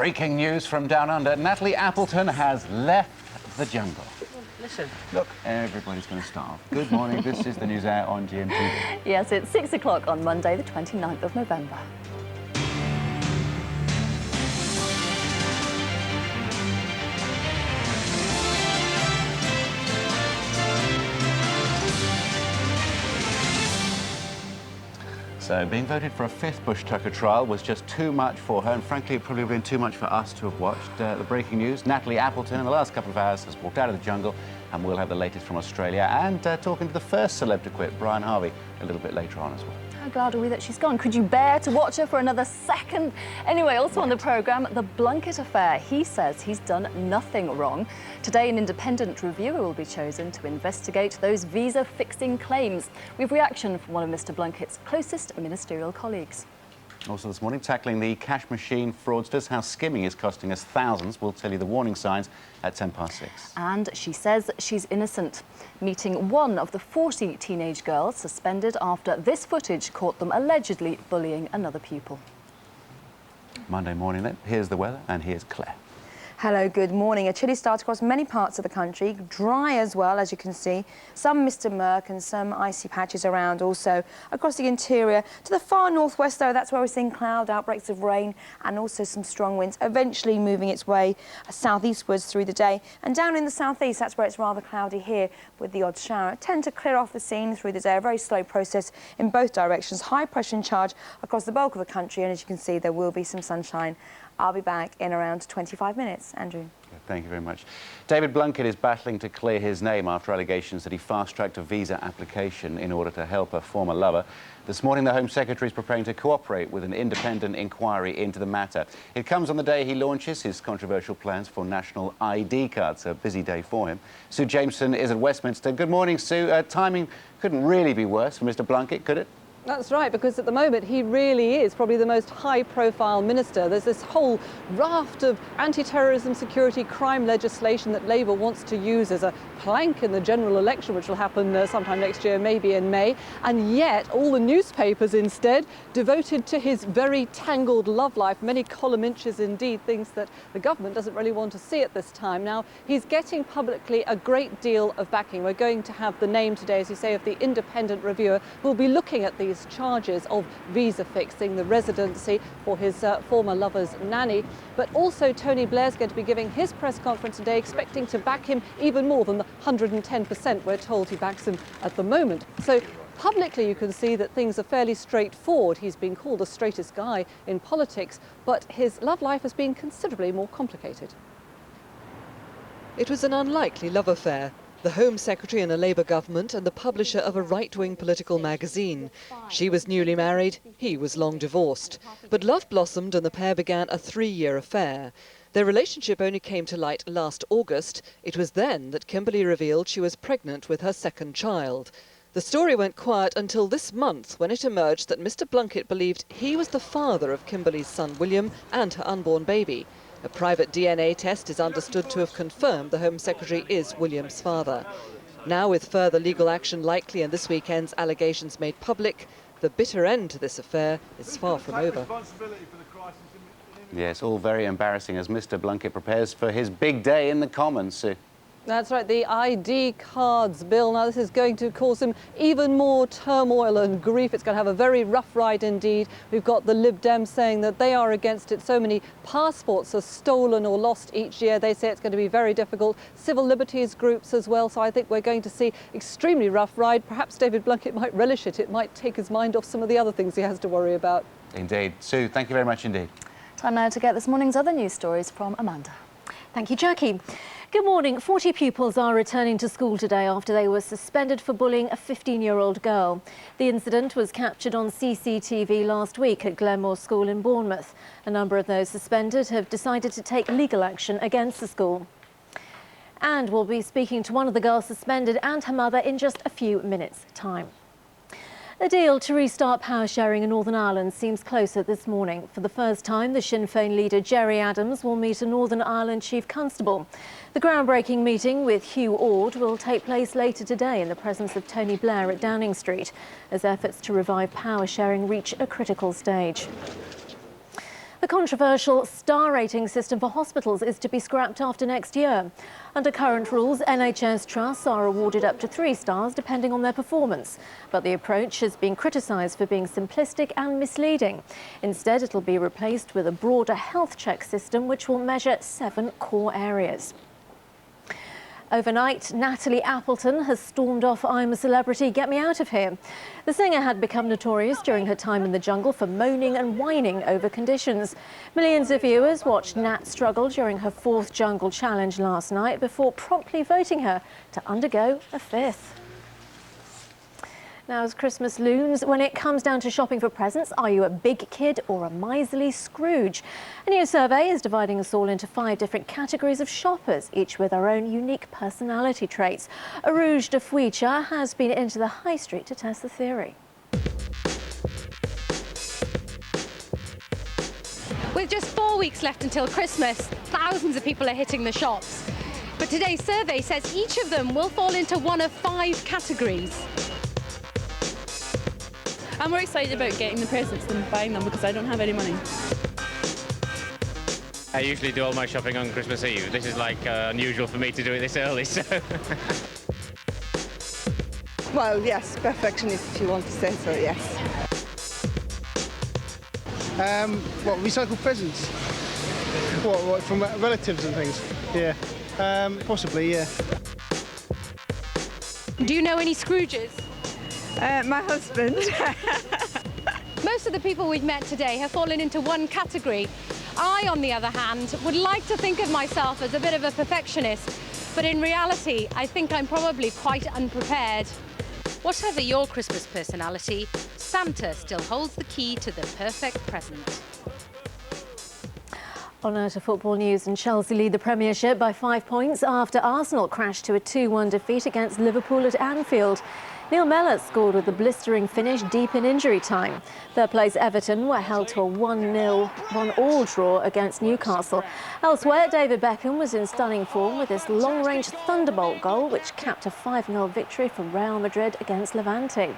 Breaking news from down under. Natalie Appleton has left the jungle. Listen. Look, everybody's going to starve. Good morning, this is the Newshour on GMTV. Yes, it's 6 o'clock on Monday, the 29th of November. So, being voted for a fifth Bush Tucker trial was just too much for her, and frankly, it probably would have been too much for us to have watched. The breaking news, Natalie Appleton, in the last couple of hours, has walked out of the jungle, and we'll have the latest from Australia, and talking to the first celeb to quit, Brian Harvey, a little bit later on as well. How glad are we that she's gone? Could you bear to watch her for another second? Anyway, also on the programme, the Blunkett affair. He says he's done nothing wrong. Today, an independent reviewer will be chosen to investigate those visa-fixing claims. We have reaction from one of Mr Blunkett's closest ministerial colleagues. Also this morning, tackling the cash machine fraudsters, how skimming is costing us thousands. We'll tell you the warning signs at 6:10. And she says she's innocent. Meeting one of the 40 teenage girls suspended after this footage caught them allegedly bullying another pupil. Monday morning then, here's the weather, and here's Claire. Hello, good morning. A chilly start across many parts of the country, dry as well, as you can see. Some Mr Murk and some icy patches around also across the interior. To the far northwest, though, that's where we're seeing cloud outbreaks of rain and also some strong winds, eventually moving its way southeastwards through the day. And down in the southeast, that's where it's rather cloudy here with the odd shower. Tend to clear off the scene through the day, a very slow process in both directions. High pressure in charge across the bulk of the country, and as you can see, there will be some sunshine. I'll be back in around 25 minutes. Andrew. Thank you very much. David Blunkett is battling to clear his name after allegations that he fast-tracked a visa application in order to help a former lover. This morning, the Home Secretary is preparing to cooperate with an independent inquiry into the matter. It comes on the day he launches his controversial plans for national ID cards. A busy day for him. Sue Jameson is at Westminster. Good morning, Sue. Timing couldn't really be worse for Mr Blunkett, could it? That's right, because at the moment he really is probably the most high-profile minister. There's this whole raft of anti-terrorism, security, crime legislation that Labour wants to use as a plank in the general election, which will happen sometime next year, maybe in May. And yet all the newspapers instead devoted to his very tangled love life, many column inches indeed, things that the government doesn't really want to see at this time. Now, he's getting publicly a great deal of backing. We're going to have the name today, as you say, of the independent reviewer who will be looking at these charges of visa fixing, the residency for his former lover's nanny. But also Tony Blair's going to be giving his press conference today, expecting to back him even more than the 110% we're told he backs him at the moment. So publicly you can see that things are fairly straightforward. He's been called the straightest guy in politics, but his love life has been considerably more complicated. It was an unlikely love affair. The Home Secretary in a Labour government and the publisher of a right-wing political magazine. She was newly married, he was long divorced. But love blossomed and the pair began a 3-year affair. Their relationship only came to light last August. It was then that Kimberly revealed she was pregnant with her second child. The story went quiet until this month, when it emerged that Mr Blunkett believed he was the father of Kimberly's son William and her unborn baby. A private DNA test is understood to have confirmed the Home Secretary is William's father. Now, with further legal action likely and this weekend's allegations made public, the bitter end to this affair is far from over. Yes, all very embarrassing as Mr Blunkett prepares for his big day in the Commons, Sue. That's right, the ID cards bill. Now, this is going to cause him even more turmoil and grief. It's going to have a very rough ride indeed. We've got the Lib Dems saying that they are against it. So many passports are stolen or lost each year. They say it's going to be very difficult. Civil liberties groups as well. So I think we're going to see extremely rough ride. Perhaps David Blunkett might relish it. It might take his mind off some of the other things he has to worry about. Indeed. Sue, thank you very much indeed. Time now to get this morning's other news stories from Amanda. Thank you, Jackie. Good morning. 40 pupils are returning to school today after they were suspended for bullying a 15-year-old girl. The incident was captured on CCTV last week at Glenmore School in Bournemouth. A number of those suspended have decided to take legal action against the school. And we'll be speaking to one of the girls suspended and her mother in just a few minutes' time. A deal to restart power sharing in Northern Ireland seems closer this morning. For the first time, the Sinn Féin leader Gerry Adams will meet a Northern Ireland Chief Constable. The groundbreaking meeting with Hugh Orde will take place later today in the presence of Tony Blair at Downing Street, as efforts to revive power sharing reach a critical stage. The controversial star rating system for hospitals is to be scrapped after next year. Under current rules, NHS trusts are awarded up to 3 stars depending on their performance. But the approach has been criticised for being simplistic and misleading. Instead, it'll be replaced with a broader health check system which will measure 7 core areas. Overnight, Natalie Appleton has stormed off I'm a Celebrity, Get Me Out of Here. The singer had become notorious during her time in the jungle for moaning and whining over conditions. Millions of viewers watched Nat struggle during her 4th jungle challenge last night before promptly voting her to undergo a 5th. Now, as Christmas looms, when it comes down to shopping for presents, are you a big kid or a miserly Scrooge? A new survey is dividing us all into 5 different categories of shoppers, each with their own unique personality traits. Arouge de Fuicha has been into the high street to test the theory. With just 4 weeks left until Christmas, thousands of people are hitting the shops. But today's survey says each of them will fall into one of 5 categories. I'm more excited about getting the presents than buying them because I don't have any money. I usually do all my shopping on Christmas Eve. This is like unusual for me to do it this early, so... Well, yes, perfectionist if you want to say so, yes. What, recycled presents? What, from relatives and things? Yeah, possibly, yeah. Do you know any Scrooges? My husband. Most of the people we've met today have fallen into one category. I, on the other hand, would like to think of myself as a bit of a perfectionist, but in reality, I think I'm probably quite unprepared. Whatever your Christmas personality, Santa still holds the key to the perfect present. On to football news, and Chelsea lead the Premiership by 5 points after Arsenal crashed to a 2-1 defeat against Liverpool at Anfield. Neil Mellor scored with a blistering finish deep in injury time. Third place Everton were held to a 1-1 draw against Newcastle. Elsewhere, David Beckham was in stunning form with this long-range thunderbolt goal which capped a 5-0 victory for Real Madrid against Levante.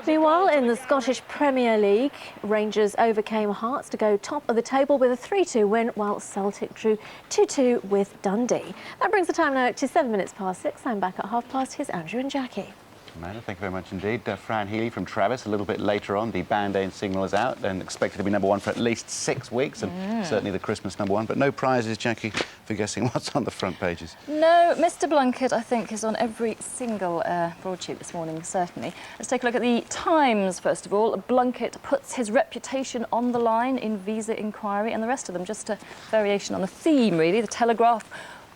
Meanwhile, in the Scottish Premier League, Rangers overcame Hearts to go top of the table with a 3-2 win, while Celtic drew 2-2 with Dundee. That brings the time now to 6:07. I'm back at 5:30. Here's Andrew and Jackie. Amanda, thank you very much indeed. Fran Healy from Travis, a little bit later on. The Band-Aid single is out and expected to be #1 for at least 6 weeks, and certainly the Christmas #1. But no prizes, Jackie, for guessing what's on the front pages. No, Mr. Blunkett, I think, is on every single broadsheet this morning, certainly. Let's take a look at the Times, first of all. Blunkett puts his reputation on the line in visa inquiry, and the rest of them just a variation on a theme, really. The Telegraph,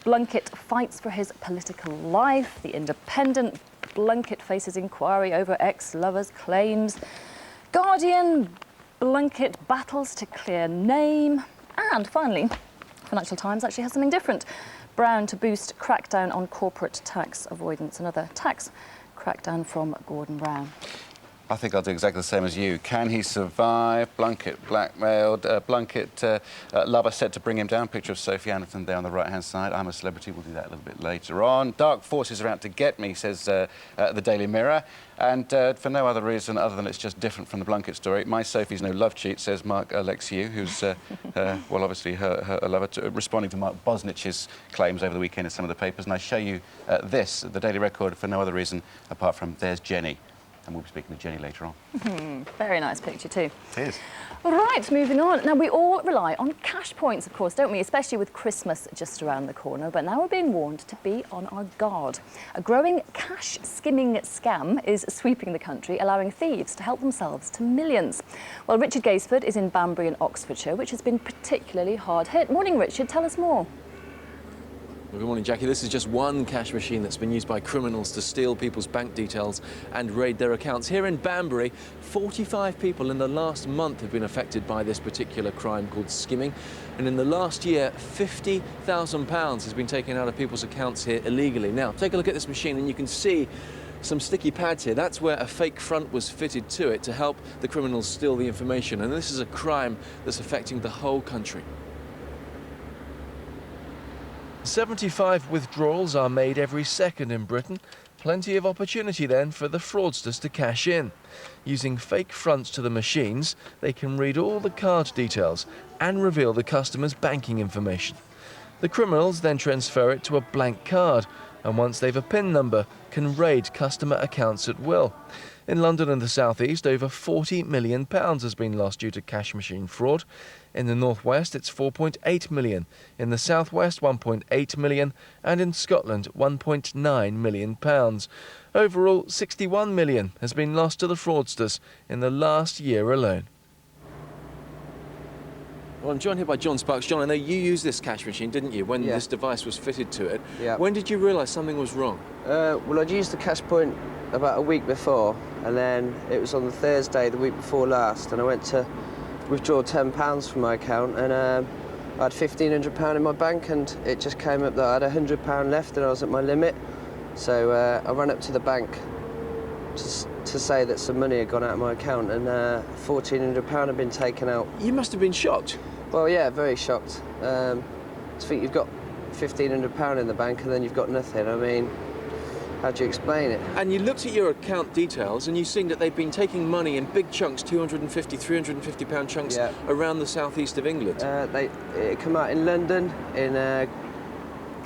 Blunkett fights for his political life. The Independent, Blunkett faces inquiry over ex-lover's claims. Guardian, Blunkett battles to clear name. And finally, Financial Times actually has something different. Brown to boost crackdown on corporate tax avoidance. Another tax crackdown from Gordon Brown. I think I'll do exactly the same as you. Can he survive? Blunkett blackmailed. Blunkett lover set to bring him down. Picture of Sophie Anderton there on the right-hand side. I'm a Celebrity. We'll do that a little bit later on. Dark forces are out to get me, says the Daily Mirror. And for no other reason other than it's just different from the Blunkett story. My Sophie's no love cheat, says Mark Alexiou, who's, well, obviously her lover, responding to Mark Bosnich's claims over the weekend in some of the papers. And I show you this, the Daily Record, for no other reason apart from there's Jenny. And we'll be speaking to Jenny later on. Very nice picture too. It is. All right, moving on. Now, we all rely on cash points, of course, don't we? Especially with Christmas just around the corner. But now we're being warned to be on our guard. A growing cash skimming scam is sweeping the country, allowing thieves to help themselves to millions. Well, Richard Gaisford is in Banbury in Oxfordshire, which has been particularly hard hit. Morning, Richard. Tell us more. Well, good morning, Jackie. This is just one cash machine that's been used by criminals to steal people's bank details and raid their accounts. Here in Banbury, 45 people in the last month have been affected by this particular crime called skimming. And in the last year, £50,000 has been taken out of people's accounts here illegally. Now, take a look at this machine and you can see some sticky pads here. That's where a fake front was fitted to it to help the criminals steal the information. And this is a crime that's affecting the whole country. 75 withdrawals are made every second in Britain. Plenty of opportunity then for the fraudsters to cash in. Using fake fronts to the machines, they can read all the card details and reveal the customer's banking information. The criminals then transfer it to a blank card, and once they've a PIN number, can raid customer accounts at will. In London and the South East, over £40 million has been lost due to cash machine fraud. In the North West, it's £4.8 million. In the South West, £1.8 million. And in Scotland, £1.9 million. Overall, £61 million has been lost to the fraudsters in the last year alone. Well, I'm joined here by John Sparks. John, I know you used this cash machine, didn't you, when this device was fitted to it? Yeah. When did you realise something was wrong? Well, I'd used the cash point about a week before, and then it was on the Thursday the week before last, and I went to withdraw £10 from my account, and I had £1,500 in my bank, and it just came up that I had £100 left and I was at my limit. So I ran up to the bank to say that some money had gone out of my account, and £1,400 had been taken out. You must have been shocked. Well, yeah, very shocked. To think you've got £1,500 in the bank and then you've got nothing. I mean, how do you explain it? And you looked at your account details and you've seen that they've been taking money in big chunks, £250, £350 chunks around the southeast of England. It come out in London, in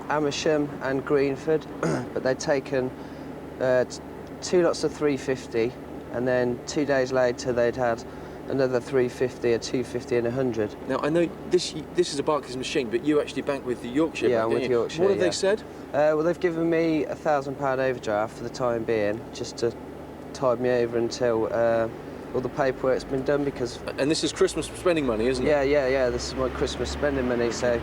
Amersham and Greenford, but they'd taken 2 lots of 350, and then 2 days later they'd had another 350, a 250 and 100. Now, I know this is a Barclays machine, but you actually bank with the Yorkshire Yeah, Bank, I'm with Yorkshire. What have they said? Well, they've given me a £1,000 overdraft for the time being, just to tide me over until all the paperwork's been done, because... And this is Christmas spending money, isn't it? Yeah, this is my Christmas spending money, so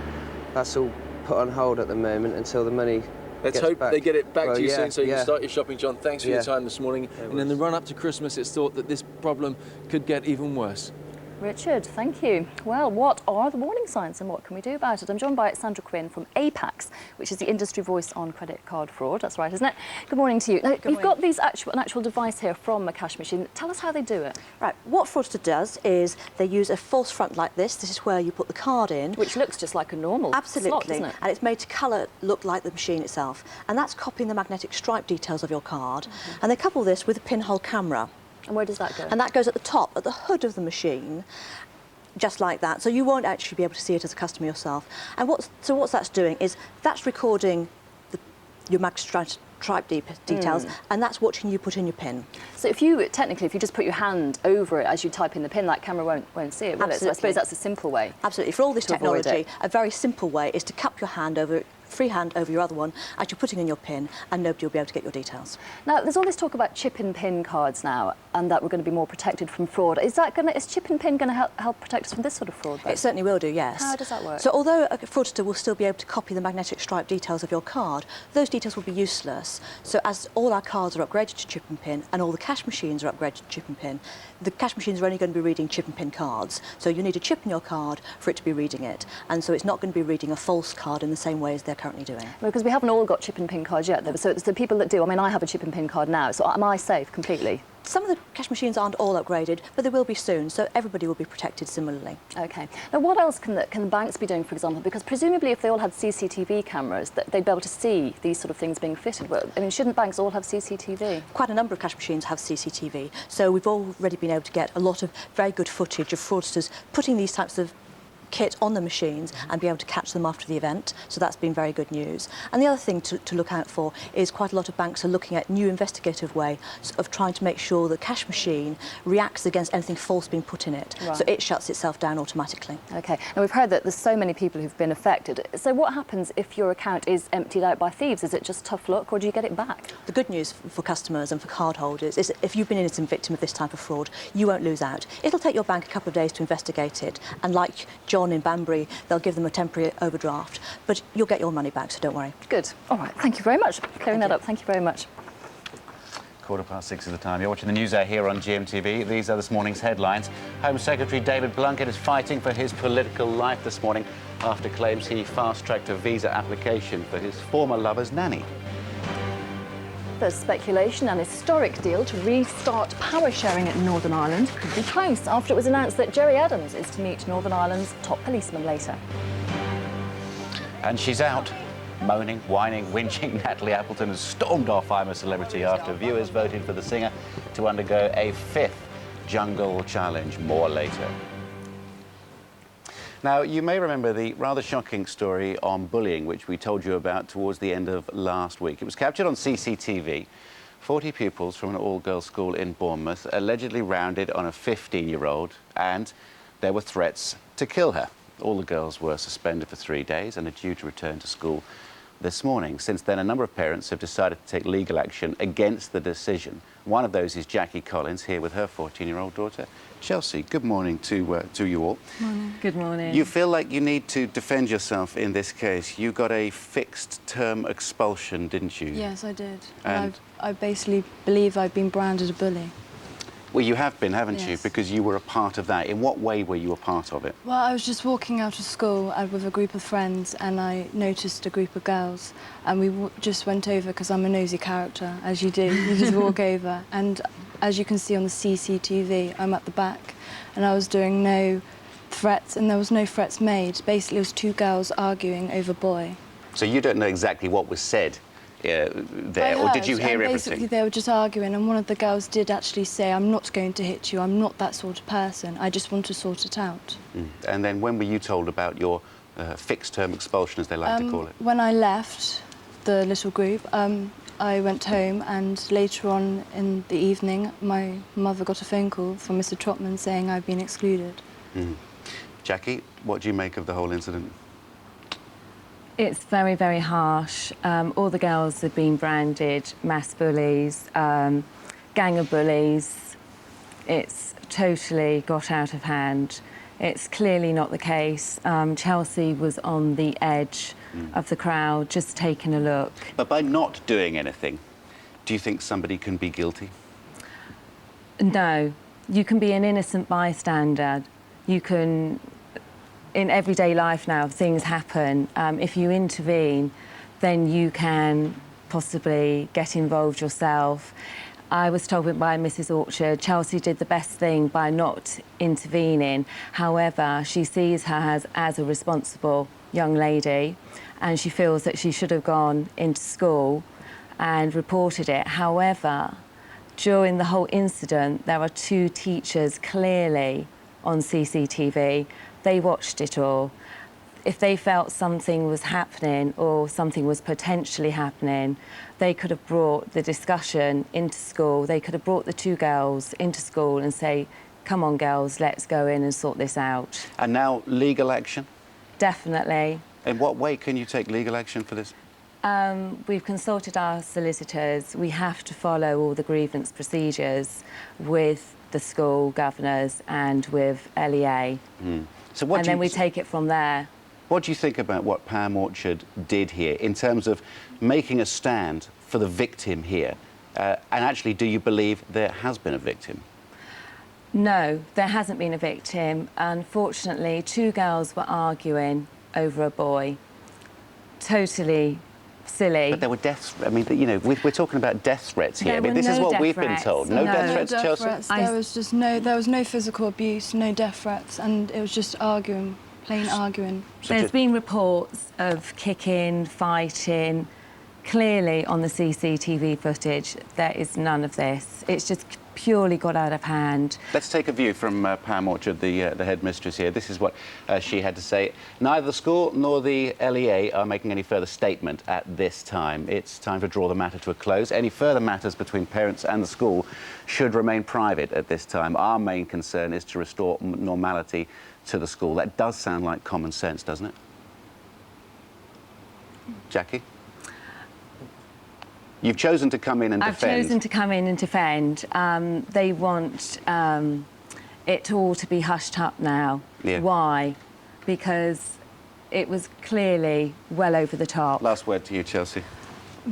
that's all put on hold at the moment until the money Let's hope back. they get it back to you soon so you can start your shopping, John. Thanks for your time this morning. And in the run-up to Christmas, it's thought that this problem could get even worse. Richard, thank you. Well, what are the warning signs and what can we do about it? I'm joined by Sandra Quinn from APAX, which is the industry voice on credit card fraud. That's right, isn't it? Good morning to you. Now, you've got an actual device here from a cash machine. Tell us how they do it. Right, what fraudster does is they use a false front like this. This is where you put the card in. Which looks just like a normal slot, doesn't it? And it's made to colour look like the machine itself. And that's copying the magnetic stripe details of your card. And they couple this with a pinhole camera. And where does that go? And that goes at the top, at the hood of the machine, just like that. So you won't actually be able to see it as a customer yourself. And what that's doing is that's recording your magnetic stripe details, and that's watching you put in your PIN. So if you just put your hand over it as you type in the PIN, that camera won't see it, will it? So I suppose that's a simple way. Absolutely. For all this technology, a very simple way is to cup your hand over free hand over your other one as you're putting in your PIN, and nobody will be able to get your details. Now, there's all this talk about chip and PIN cards now, and that we're going to be more protected from fraud. Is chip and PIN going to help protect us from this sort of fraud, then? It certainly will do, yes. How does that work? So although a fraudster will still be able to copy the magnetic stripe details of your card, those details will be useless. So as all our cards are upgraded to chip and PIN, and all the cash machines are upgraded to chip and PIN, the cash machines are only going to be reading chip and PIN cards. So you need a chip in your card for it to be reading it. And so it's not going to be reading a false card in the same way as they're currently doing. Because we haven't all got chip and PIN cards yet, though. So it's the people that do. I mean, I have a chip and PIN card now, so am I safe completely? Some of the cash machines aren't all upgraded, but they will be soon, so everybody will be protected similarly. OK. Now, what else can the banks be doing, for example? Because presumably if they all had CCTV cameras, they'd be able to see these sort of things being fitted. Well, I mean, shouldn't banks all have CCTV? Quite a number of cash machines have CCTV, so we've already been able to get a lot of very good footage of fraudsters putting these types of kit on the machines and be able to catch them after the event, so that's been very good news. And the other thing to look out for is quite a lot of banks are looking at new investigative ways of trying to make sure the cash machine reacts against anything false being put in it, so it shuts itself down automatically. OK. Now, we've heard that there's so many people who've been affected. So what happens if your account is emptied out by thieves? Is it just tough luck, or do you get it back? The good news for customers and for cardholders is that if you've been an innocent victim of this type of fraud, you won't lose out. It'll take your bank a couple of days to investigate it, and like John in Banbury, they'll give them a temporary overdraft, but you'll get your money back, so don't worry. Good. All right. Thank you very much for clearing that up. Thank you very much. 6:15 is the time. You're watching the Newshour here on GMTV. These are this morning's headlines. Home Secretary David Blunkett is fighting for his political life this morning after claims he fast-tracked a visa application for his former lover's nanny. There's speculation an historic deal to restart power sharing at Northern Ireland could be close after it was announced that Gerry Adams is to meet Northern Ireland's top policeman later. And she's out. Moaning, whining, whinging, Natalie Appleton has stormed off I'm a Celebrity after viewers voted for the singer to undergo a 5th jungle challenge. More later. Now, you may remember the rather shocking story on bullying, which we told you about towards the end of last week. It was captured on CCTV. 40 pupils from an all-girls school in Bournemouth allegedly rounded on a 15-year-old, and there were threats to kill her. All the girls were suspended for 3 days and are due to return to school this morning. Since then, a number of parents have decided to take legal action against the decision. One of those is Jackie Collins, here with her 14-year-old daughter, Chelsea. Good morning to you all. Morning. Good morning. You feel like you need to defend yourself in this case. You got a fixed-term expulsion, didn't you? Yes, I did. And I basically believe I've been branded a bully. Well, you have been, haven't you? Yes. Because you were a part of that. In what way were you a part of it? Well, I was just walking out of school with a group of friends, and I noticed a group of girls, and we just went over, because I'm a nosy character, as you do. You just walk over, and as you can see on the CCTV, I'm at the back, and I was doing no threats, and there was no threats made. Basically, it was 2 girls arguing over a boy. So you don't know exactly what was said there, or did you hear everything? Basically, they were just arguing, and one of the girls did actually say, "I'm not going to hit you, I'm not that sort of person, I just want to sort it out." And then when were you told about your fixed-term expulsion, as they like to call it? When I left the little group, I went home, and later on in the evening, my mother got a phone call from Mr. Trotman saying I'd been excluded. Jackie, what do you make of the whole incident? It's very, very harsh. All the girls have been branded mass bullies, gang of bullies. It's totally got out of hand. It's clearly not the case. Chelsea was on the edge of the crowd, just taking a look. But by not doing anything, do you think somebody can be guilty? No. You can be an innocent bystander. You can... In everyday life now, things happen. If you intervene, then you can possibly get involved yourself. I was told by Mrs. Orchard, Chelsea did the best thing by not intervening. However, she sees her as a responsible young lady, and she feels that she should have gone into school and reported it. However, during the whole incident, there are 2 teachers clearly on CCTV. They watched it all. If they felt something was happening or something was potentially happening, they could have brought the discussion into school. They could have brought the 2 girls into school and say, "Come on, girls, let's go in and sort this out." And now legal action? Definitely. In what way can you take legal action for this? We've consulted our solicitors. We have to follow all the grievance procedures with the school governors and with LEA. So what and then we take it from there. What do you think about what Pam Orchard did here in terms of making a stand for the victim here? And actually, do you believe there has been a victim? No, there hasn't been a victim. Unfortunately, 2 girls were arguing over a boy. Totally silly. But there were deaths. I mean, you know, we're talking about death threats here. I mean, this is what we've been told. No death threats, Chelsea? There was just there was no physical abuse, no death threats, and it was just arguing, plain arguing. There's been reports of kicking, fighting. Clearly, on the CCTV footage, there is none of this. It's just purely got out of hand. Let's take a view from Pam Orchard, the headmistress here. This is what she had to say. Neither the school nor the LEA are making any further statement at this time. It's time to draw the matter to a close. Any further matters between parents and the school should remain private at this time. Our main concern is to restore normality to the school. That does sound like common sense, doesn't it? Jackie? You've chosen to come in and defend. I've chosen to come in and defend. They want it all to be hushed up now. Yeah. Why? Because it was clearly well over the top. Last word to you, Chelsea.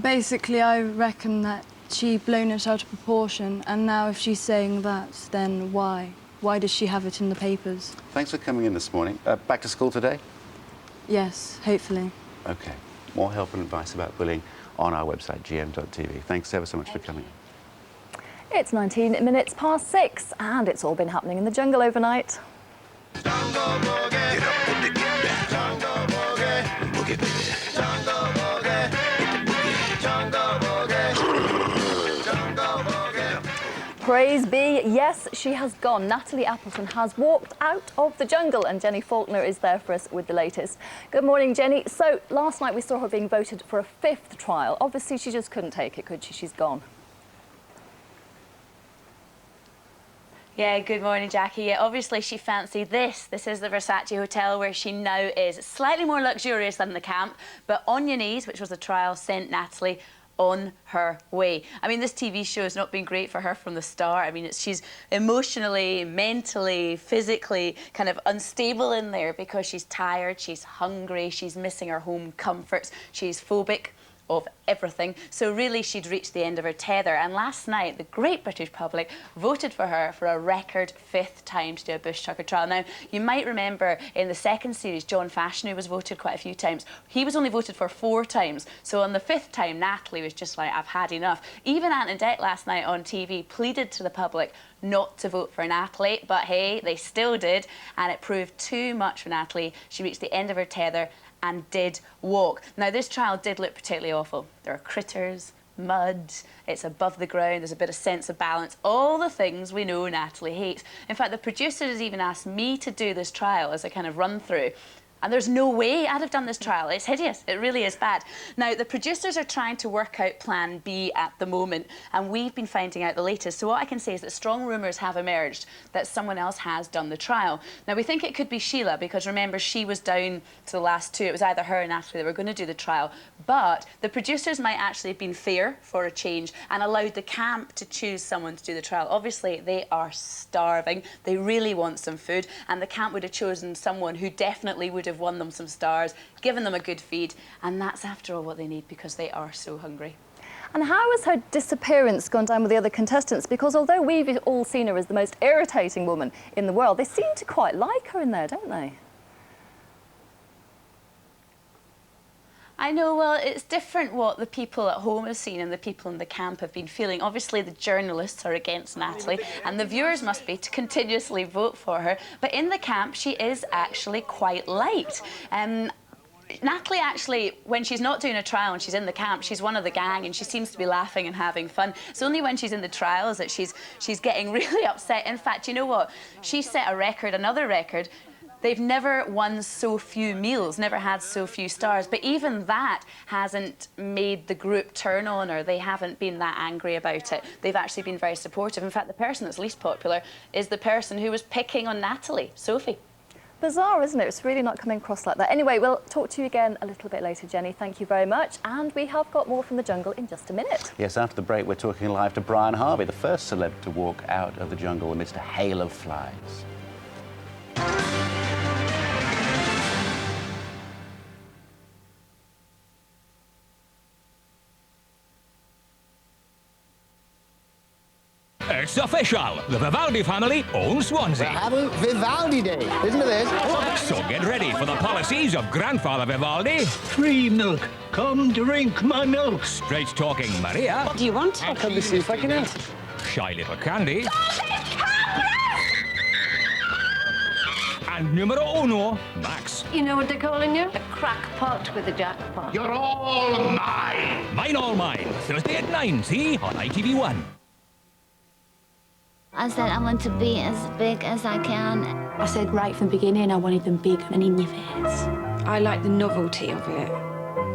Basically, I reckon that she blown it out of proportion, and now if she's saying that, then why? Why does she have it in the papers? Thanks for coming in this morning. Back to school today? Yes, hopefully. OK. More help and advice about bullying on our website, gm.tv. Thanks ever so much for coming. It's 19 minutes past 6, and it's all been happening in the jungle overnight. Jungle boogie. Get up and get down. Jungle boogie. Boogie, baby. Jungle boogie. Praise be, yes, she has gone. Natalie Appleton has walked out of the jungle, and Jenny Faulkner is there for us with the latest. Good morning, Jenny. So last night we saw her being voted for a 5th trial. Obviously she just couldn't take it, could she? She's gone. Yeah, good morning, Jackie. Yeah, obviously she fancied this. This is the Versace hotel where she now is. Slightly more luxurious than the camp, but On Your Knees, which was a trial, sent Natalie on her way. I mean, this TV show has not been great for her from the start. I mean, she's emotionally, mentally, physically kind of unstable in there because she's tired, she's hungry, she's missing her home comforts, she's phobic of everything. So really she'd reached the end of her tether, and last night the great British public voted for her for a record 5th time to do a bush tucker trial. Now you might remember in the 2nd series John Fashanu was voted quite a few times. He was only voted for 4 times, so on the 5th time Natalie was just like, I've had enough. Even Ant and Dec last night on TV pleaded to the public not to vote for Natalie, but hey, they still did, and it proved too much for Natalie. She reached the end of her tether and did walk. Now, this trial did look particularly awful. There are critters, mud, it's above the ground, there's a bit of sense of balance, all the things we know Natalie hates. In fact, the producers even asked me to do this trial as a kind of run-through. And there's no way I'd have done this trial. It's hideous. It really is bad. Now, the producers are trying to work out plan B at the moment, and we've been finding out the latest. So what I can say is that strong rumours have emerged that someone else has done the trial. Now, we think it could be Sheila, because remember, she was down to the last 2. It was either her or Natalie that were going to do the trial. But the producers might actually have been fair for a change and allowed the camp to choose someone to do the trial. Obviously, they are starving. They really want some food, and the camp would have chosen someone who definitely would have won them some stars, given them a good feed, and that's after all what they need because they are so hungry. And how has her disappearance gone down with the other contestants? Because although we've all seen her as the most irritating woman in the world, they seem to quite like her in there, don't they? I know, well, it's different what the people at home have seen and the people in the camp have been feeling. Obviously, the journalists are against Natalie and the viewers must be to continuously vote for her. But in the camp, she is actually quite liked. Natalie actually, when she's not doing a trial and she's in the camp, she's one of the gang and she seems to be laughing and having fun. It's only when she's in the trials that she's getting really upset. In fact, you know what? She set a record, another record. They've never won so few meals, never had so few stars, but even that hasn't made the group turn on her. They haven't been that angry about it. They've actually been very supportive. In fact, the person that's least popular is the person who was picking on Natalie, Sophie. Bizarre, isn't it? It's really not coming across like that. Anyway, we'll talk to you again a little bit later, Jenny. Thank you very much. And we have got more from the jungle in just a minute. Yes, after the break, we're talking live to Brian Harvey, the first celeb to walk out of the jungle amidst a hail of flies. It's official. The Vivaldi family owns Swansea. We're having Vivaldi Day. Listen to this. So get ready for the policies of Grandfather Vivaldi. Free milk. Come drink my milk. Straight-talking Maria. What do you want? I'll come to see if I can help. Shy little Candy. And numero uno, Max. You know what they're calling you? A crackpot with a jackpot. You're all mine. Mine, all mine. Thursday at 9, see, on ITV1. I said I want to be as big as I can. I said right from the beginning I wanted them big and in your face. I like the novelty of it.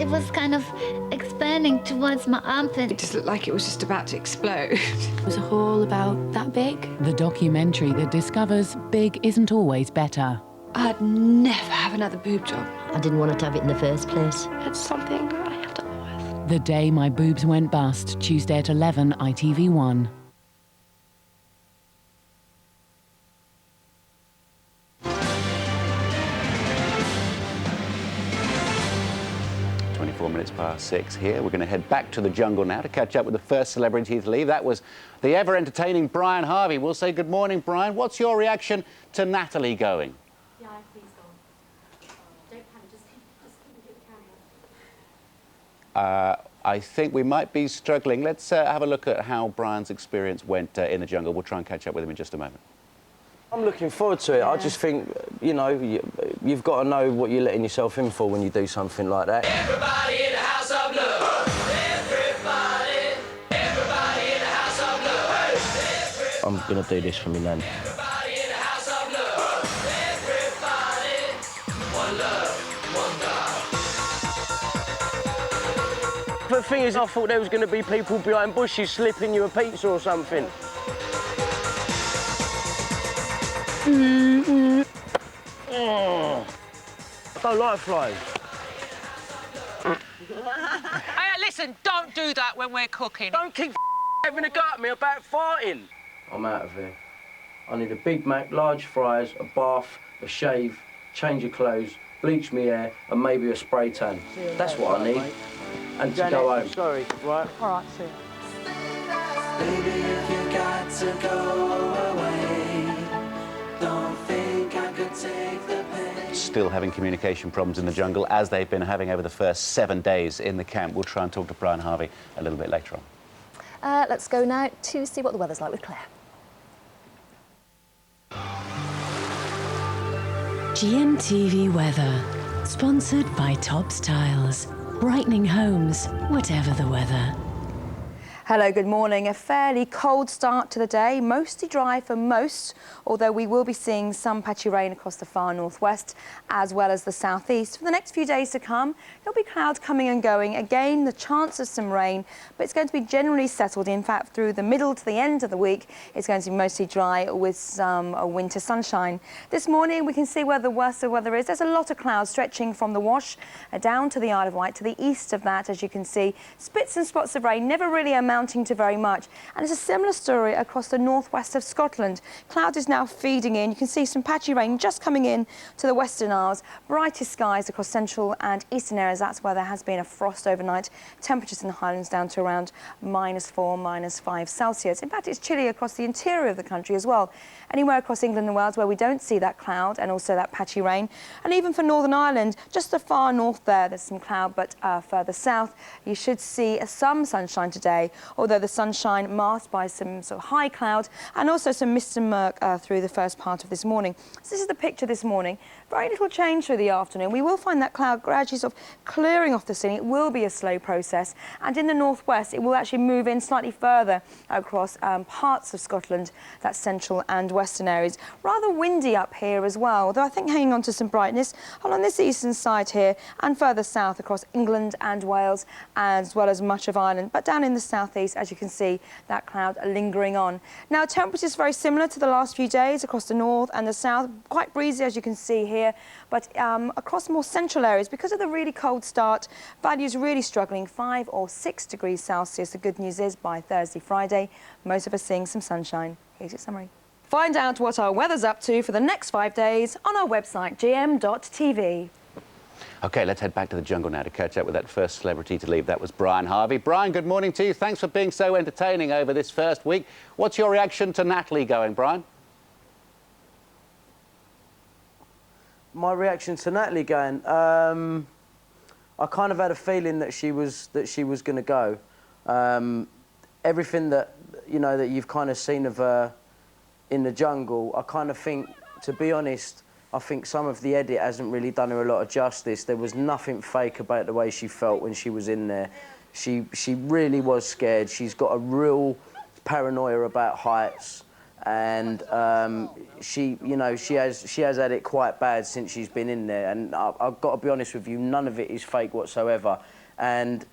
It was kind of expanding towards my armpit. It just looked like it was just about to explode. It was all about that big. The documentary that discovers big isn't always better. I'd never have another boob job. I didn't want to have it in the first place. It's something I have to live with. The Day My Boobs Went Bust, Tuesday at 11, ITV1. Minutes past 6 here. We're going to head back to the jungle now to catch up with the first celebrity to leave. That was the ever-entertaining Brian Harvey. We'll say good morning, Brian. What's your reaction to Natalie going? Yeah, please go. Don't panic, just keep the camera. I think we might be struggling. Let's have a look at how Brian's experience went in the jungle. We'll try and catch up with him in just a moment. I'm looking forward to it. I just think, you know, you've got to know what you're letting yourself in for when you do something like that. Everybody in the house of love. Everybody in the house of love. I'm going to do this for my nan. The thing is, I thought there was going to be people behind bushes slipping you a pizza or something. Oh, I don't like flies. Hey, listen, don't do that when we're cooking. Don't keep having a go at me about farting. I'm out of here. I need a Big Mac, large fries, a bath, a shave, change of clothes, bleach me hair, and maybe a spray tan. That's what I need. And to go home. Sorry, right? All right, see you. Baby, if you got to go away, don't think I could take the pain. Still having communication problems in the jungle, as they've been having over the first 7 days in the camp. We'll try and talk to Brian Harvey a little bit later on. Let's go now to see what the weather's like with Claire. GMTV weather, sponsored by Tops Tiles. Brightening homes, whatever the weather. Hello, good morning. A fairly cold start to the day, mostly dry for most, although we will be seeing some patchy rain across the far northwest as well as the southeast. For the next few days to come, there'll be clouds coming and going. Again, the chance of some rain, but it's going to be generally settled. In fact, through the middle to the end of the week, it's going to be mostly dry with some winter sunshine. This morning, we can see where the worst of weather is. There's a lot of clouds stretching from the Wash down to the Isle of Wight. To the east of that, as you can see, spits and spots of rain, never really amounting to very much. And it's a similar story across the northwest of Scotland. Cloud is now feeding in. You can see some patchy rain just coming in to the Western Isles. Brightest skies across central and eastern areas. That's where there has been a frost overnight. Temperatures in the Highlands down to around -4, -5 Celsius. In fact, it's chilly across the interior of the country as well. Anywhere across England and Wales where we don't see that cloud and also that patchy rain. And even for Northern Ireland, just the far north there's some cloud, but further south, you should see some sunshine today, although the sunshine masked by some sort of high cloud and also some mist and murk through the first part of this morning. So this is the picture this morning. Very little change through the afternoon. We will find that cloud gradually sort of clearing off the scene. It will be a slow process. And in the northwest, it will actually move in slightly further across parts of Scotland, that's central and western areas. Rather windy up here as well, though I think hanging on to some brightness along this eastern side here and further south across England and Wales, as well as much of Ireland. But down in the southeast, as you can see, that cloud lingering on. Now, temperatures very similar to the last few days across the north and the south. Quite breezy, as you can see here, but across more central areas, because of the really cold start, values really struggling, 5 or 6 degrees Celsius. The good news is by Thursday, Friday, most of us seeing some sunshine. Here's your summary. Find out what our weather's up to for the next 5 days on our website, gm.tv. OK, let's head back to the jungle now to catch up with that first celebrity to leave. That was Brian Harvey. Brian, good morning to you. Thanks for being so entertaining over this first week. What's your reaction to Natalie going, Brian? My reaction to Natalie going, I kind of had a feeling that she was going to go. Everything that that you've kind of seen of her in the jungle, I kind of think, to be honest, I think some of the edit hasn't really done her a lot of justice. There was nothing fake about the way she felt when she was in there. She really was scared. She's got a real paranoia about heights, and she has had it quite bad since she's been in there. And I've got to be honest with you, none of it is fake whatsoever. And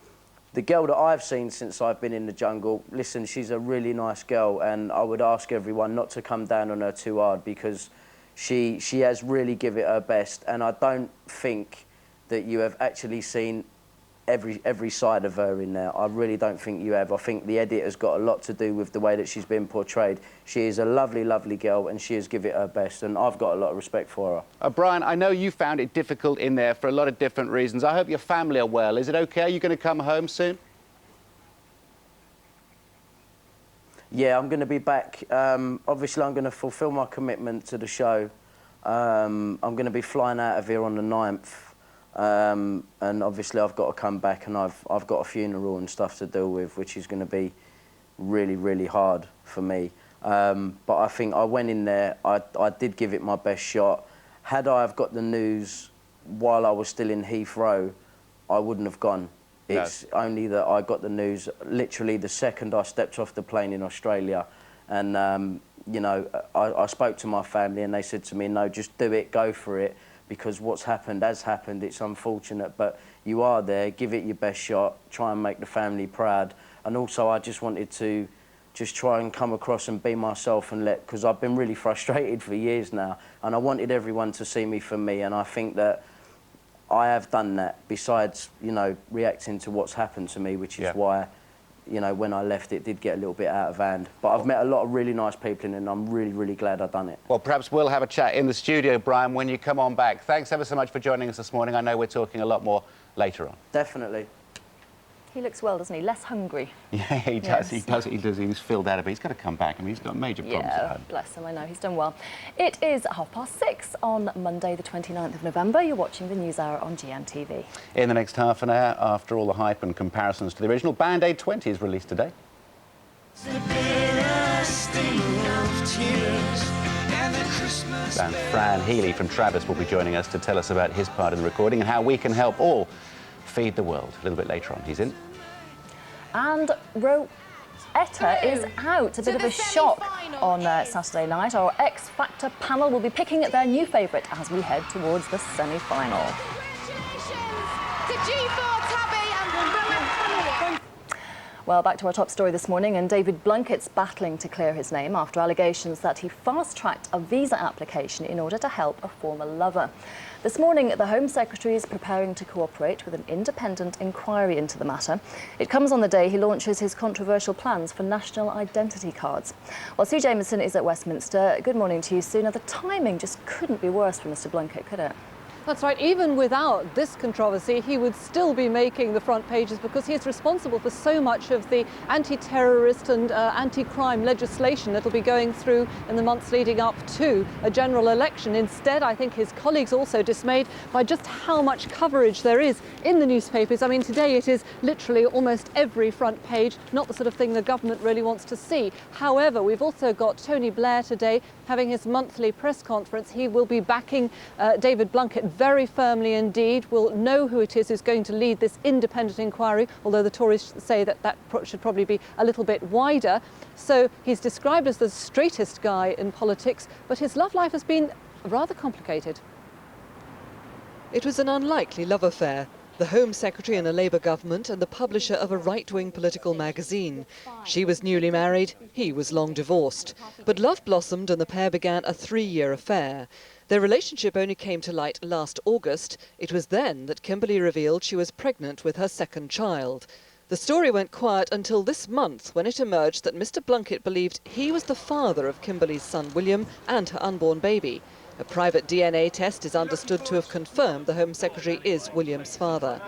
the girl that I've seen since I've been in the jungle, listen, she's a really nice girl, and I would ask everyone not to come down on her too hard, because she has really given it her best, and I don't think that you have actually seen every side of her in there. I really don't think you have. I think the edit has got a lot to do with the way that she's been portrayed. She is a lovely, lovely girl, and she has given it her best, and I've got a lot of respect for her. Brian, I know you found it difficult in there for a lot of different reasons. I hope your family are well. Is it OK? Are you going to come home soon? Yeah, I'm going to be back. Obviously, I'm going to fulfil my commitment to the show. I'm going to be flying out of here on the 9th. And obviously, I've got to come back, and I've got a funeral and stuff to deal with, which is going to be really, really hard for me. But I think I went in there, I did give it my best shot. Had I have got the news while I was still in Heathrow, I wouldn't have gone. It's only that I got the news literally the second I stepped off the plane in Australia, And, you know, I spoke to my family and they said to me, no, just do it, go for it, because what's happened has happened. It's unfortunate, but you are there, give it your best shot, try and make the family proud. And also I just wanted to just try and come across and be myself and because I've been really frustrated for years now, and I wanted everyone to see me for me, and I think that I have done that, besides, you know, reacting to what's happened to me, which is why, you know, when I left it did get a little bit out of hand. But I've met a lot of really nice people in it, and I'm really, really glad I've done it. Well, perhaps we'll have a chat in the studio, Brian, when you come on back. Thanks ever so much for joining us this morning. I know we're talking a lot more later on. Definitely. He looks well, doesn't he? Less hungry. Yeah, he does. Yes. He does. He's filled out a bit. He's got to come back. I mean, he's got major problems at home. Bless him, I know. He's done well. It is 6:30 on Monday, the 29th of November. You're watching the News Hour on GMTV. In the next half an hour, after all the hype and comparisons to the original, Band Aid 20 is released today. And Fran Healy from Travis will be joining us to tell us about his part in the recording and how we can help all feed the world. A little bit later on, he's in. And Rosetta is out. A bit of a shock on Saturday night. Our X Factor panel will be picking their new favourite as we head towards the semi-final. Well, back to our top story this morning, and David Blunkett's battling to clear his name after allegations that he fast-tracked a visa application in order to help a former lover. This morning, the Home Secretary is preparing to cooperate with an independent inquiry into the matter. It comes on the day he launches his controversial plans for national identity cards. Well, Sue Jameson is at Westminster. Good morning to you, Sue. Now, the timing just couldn't be worse for Mr Blunkett, could it? That's right. Even without this controversy, he would still be making the front pages because he is responsible for so much of the anti-terrorist and anti-crime legislation that will be going through in the months leading up to a general election. Instead, I think his colleagues also dismayed by just how much coverage there is in the newspapers. I mean, today it is literally almost every front page, not the sort of thing the government really wants to see. However, we've also got Tony Blair today having his monthly press conference. He will be backing David Blunkett very firmly indeed. We'll know who it is who's going to lead this independent inquiry, although the Tories say that should probably be a little bit wider. So he's described as the straightest guy in politics, but his love life has been rather complicated. It was an unlikely love affair. The Home Secretary in a Labour government and the publisher of a right-wing political magazine. She was newly married, he was long divorced. But love blossomed and the pair began a 3-year affair. Their relationship only came to light last August. It was then that Kimberly revealed she was pregnant with her second child. The story went quiet until this month when it emerged that Mr Blunkett believed he was the father of Kimberly's son William and her unborn baby. A private DNA test is understood to have confirmed the Home Secretary is William's father.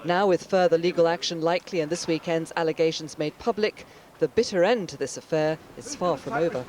Now, with further legal action likely and this weekend's allegations made public, the bitter end to this affair is far from over.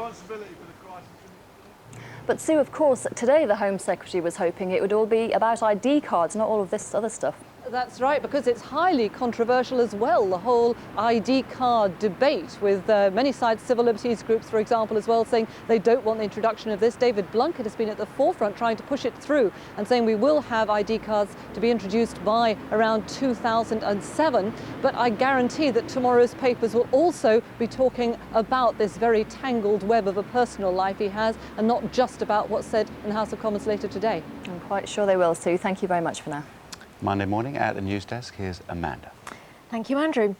But Sue, of course, today the Home Secretary was hoping it would all be about ID cards, not all of this other stuff. That's right, because it's highly controversial as well, the whole ID card debate, with many sides, civil liberties groups, for example, as well, saying they don't want the introduction of this. David Blunkett has been at the forefront trying to push it through and saying we will have ID cards to be introduced by around 2007. But I guarantee that tomorrow's papers will also be talking about this very tangled web of a personal life he has, and not just about what's said in the House of Commons later today. I'm quite sure they will, Sue. Thank you very much for now. Monday morning at the news desk, here's Amanda. Thank you, Andrew.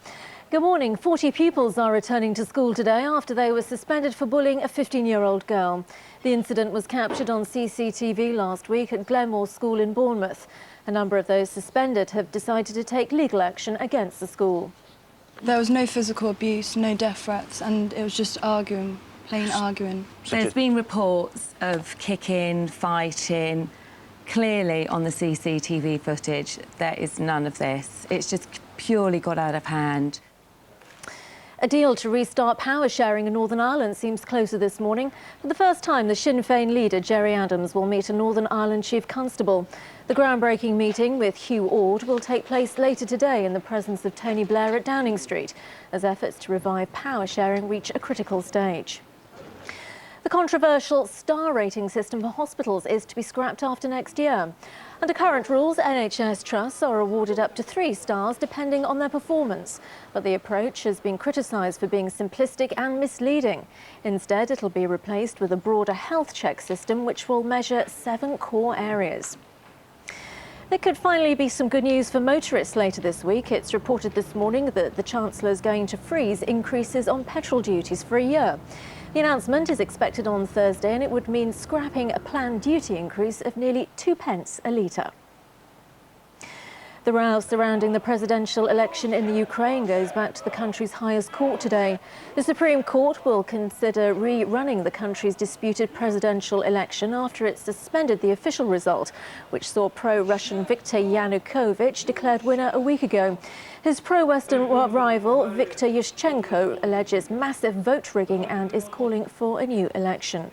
Good morning. 40 pupils are returning to school today after they were suspended for bullying a 15-year-old girl. The incident was captured on CCTV last week at Glenmore School in Bournemouth. A number of those suspended have decided to take legal action against the school. There was no physical abuse, no death threats, and it was just arguing, plain arguing. There's been reports of kicking, fighting. Clearly, on the CCTV footage, there is none of this. It's just purely got out of hand. A deal to restart power sharing in Northern Ireland seems closer this morning. For the first time, the Sinn Féin leader, Gerry Adams, will meet a Northern Ireland Chief Constable. The groundbreaking meeting with Hugh Orde will take place later today in the presence of Tony Blair at Downing Street, as efforts to revive power sharing reach a critical stage. The controversial star rating system for hospitals is to be scrapped after next year. Under current rules, NHS trusts are awarded up to 3 stars depending on their performance. But the approach has been criticised for being simplistic and misleading. Instead, it'll be replaced with a broader health check system which will measure 7 core areas. There could finally be some good news for motorists later this week. It's reported this morning that the Chancellor is going to freeze increases on petrol duties for a year. The announcement is expected on Thursday and it would mean scrapping a planned duty increase of nearly 2p a litre. The row surrounding the presidential election in the Ukraine goes back to the country's highest court today. The Supreme Court will consider rerunning the country's disputed presidential election after it suspended the official result, which saw pro-Russian Viktor Yanukovych declared winner a week ago. His pro-Western rival, Viktor Yushchenko, alleges massive vote rigging and is calling for a new election.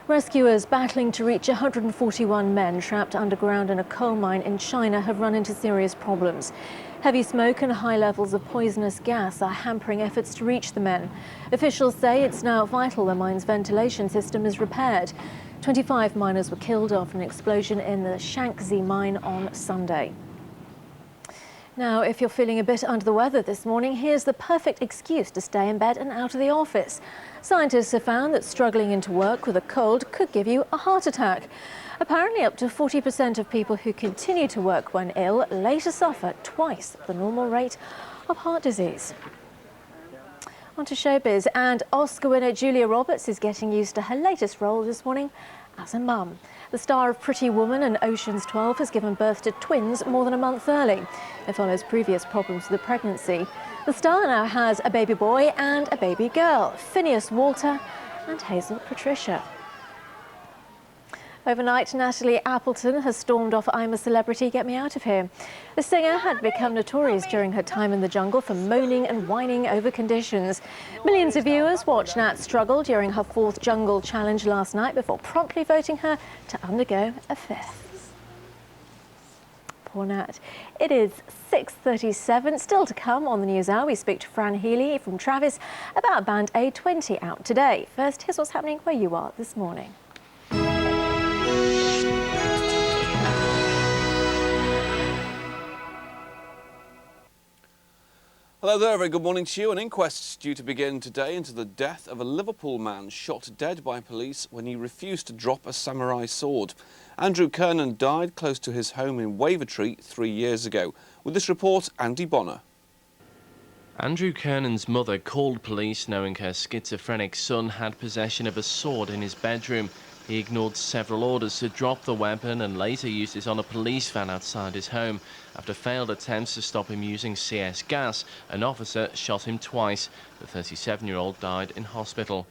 Rescuers battling to reach 141 men trapped underground in a coal mine in China have run into serious problems. Heavy smoke and high levels of poisonous gas are hampering efforts to reach the men. Officials say it's now vital the mine's ventilation system is repaired. 25 miners were killed after an explosion in the Shaanxi mine on Sunday. Now, if you're feeling a bit under the weather this morning, here's the perfect excuse to stay in bed and out of the office. Scientists have found that struggling into work with a cold could give you a heart attack. Apparently, up to 40% of people who continue to work when ill later suffer twice the normal rate of heart disease. On to showbiz, and Oscar winner Julia Roberts is getting used to her latest role this morning as a mum. The star of Pretty Woman and Ocean's 12 has given birth to twins more than a month early. It follows previous problems with the pregnancy. The star now has a baby boy and a baby girl, Phineas Walter and Hazel Patricia. Overnight, Natalie Appleton has stormed off I'm a Celebrity, Get Me Out of Here. The singer had become notorious during her time in the jungle for moaning and whining over conditions. Millions of viewers watched Nat struggle during her 4th Jungle Challenge last night before promptly voting her to undergo a 5th. Poor Nat. It is 6:37. Still to come on the News Hour, we speak to Fran Healy from Travis about Band A20 out today. First, here's what's happening where you are this morning. Hello there, very good morning to you. An inquest is due to begin today into the death of a Liverpool man shot dead by police when he refused to drop a samurai sword. Andrew Kernan died close to his home in Wavertree 3 years ago. With this report, Andy Bonner. Andrew Kernan's mother called police knowing her schizophrenic son had possession of a sword in his bedroom. He ignored several orders to drop the weapon and later used it on a police van outside his home. After failed attempts to stop him using CS gas, an officer shot him twice. The 37-year-old died in hospital.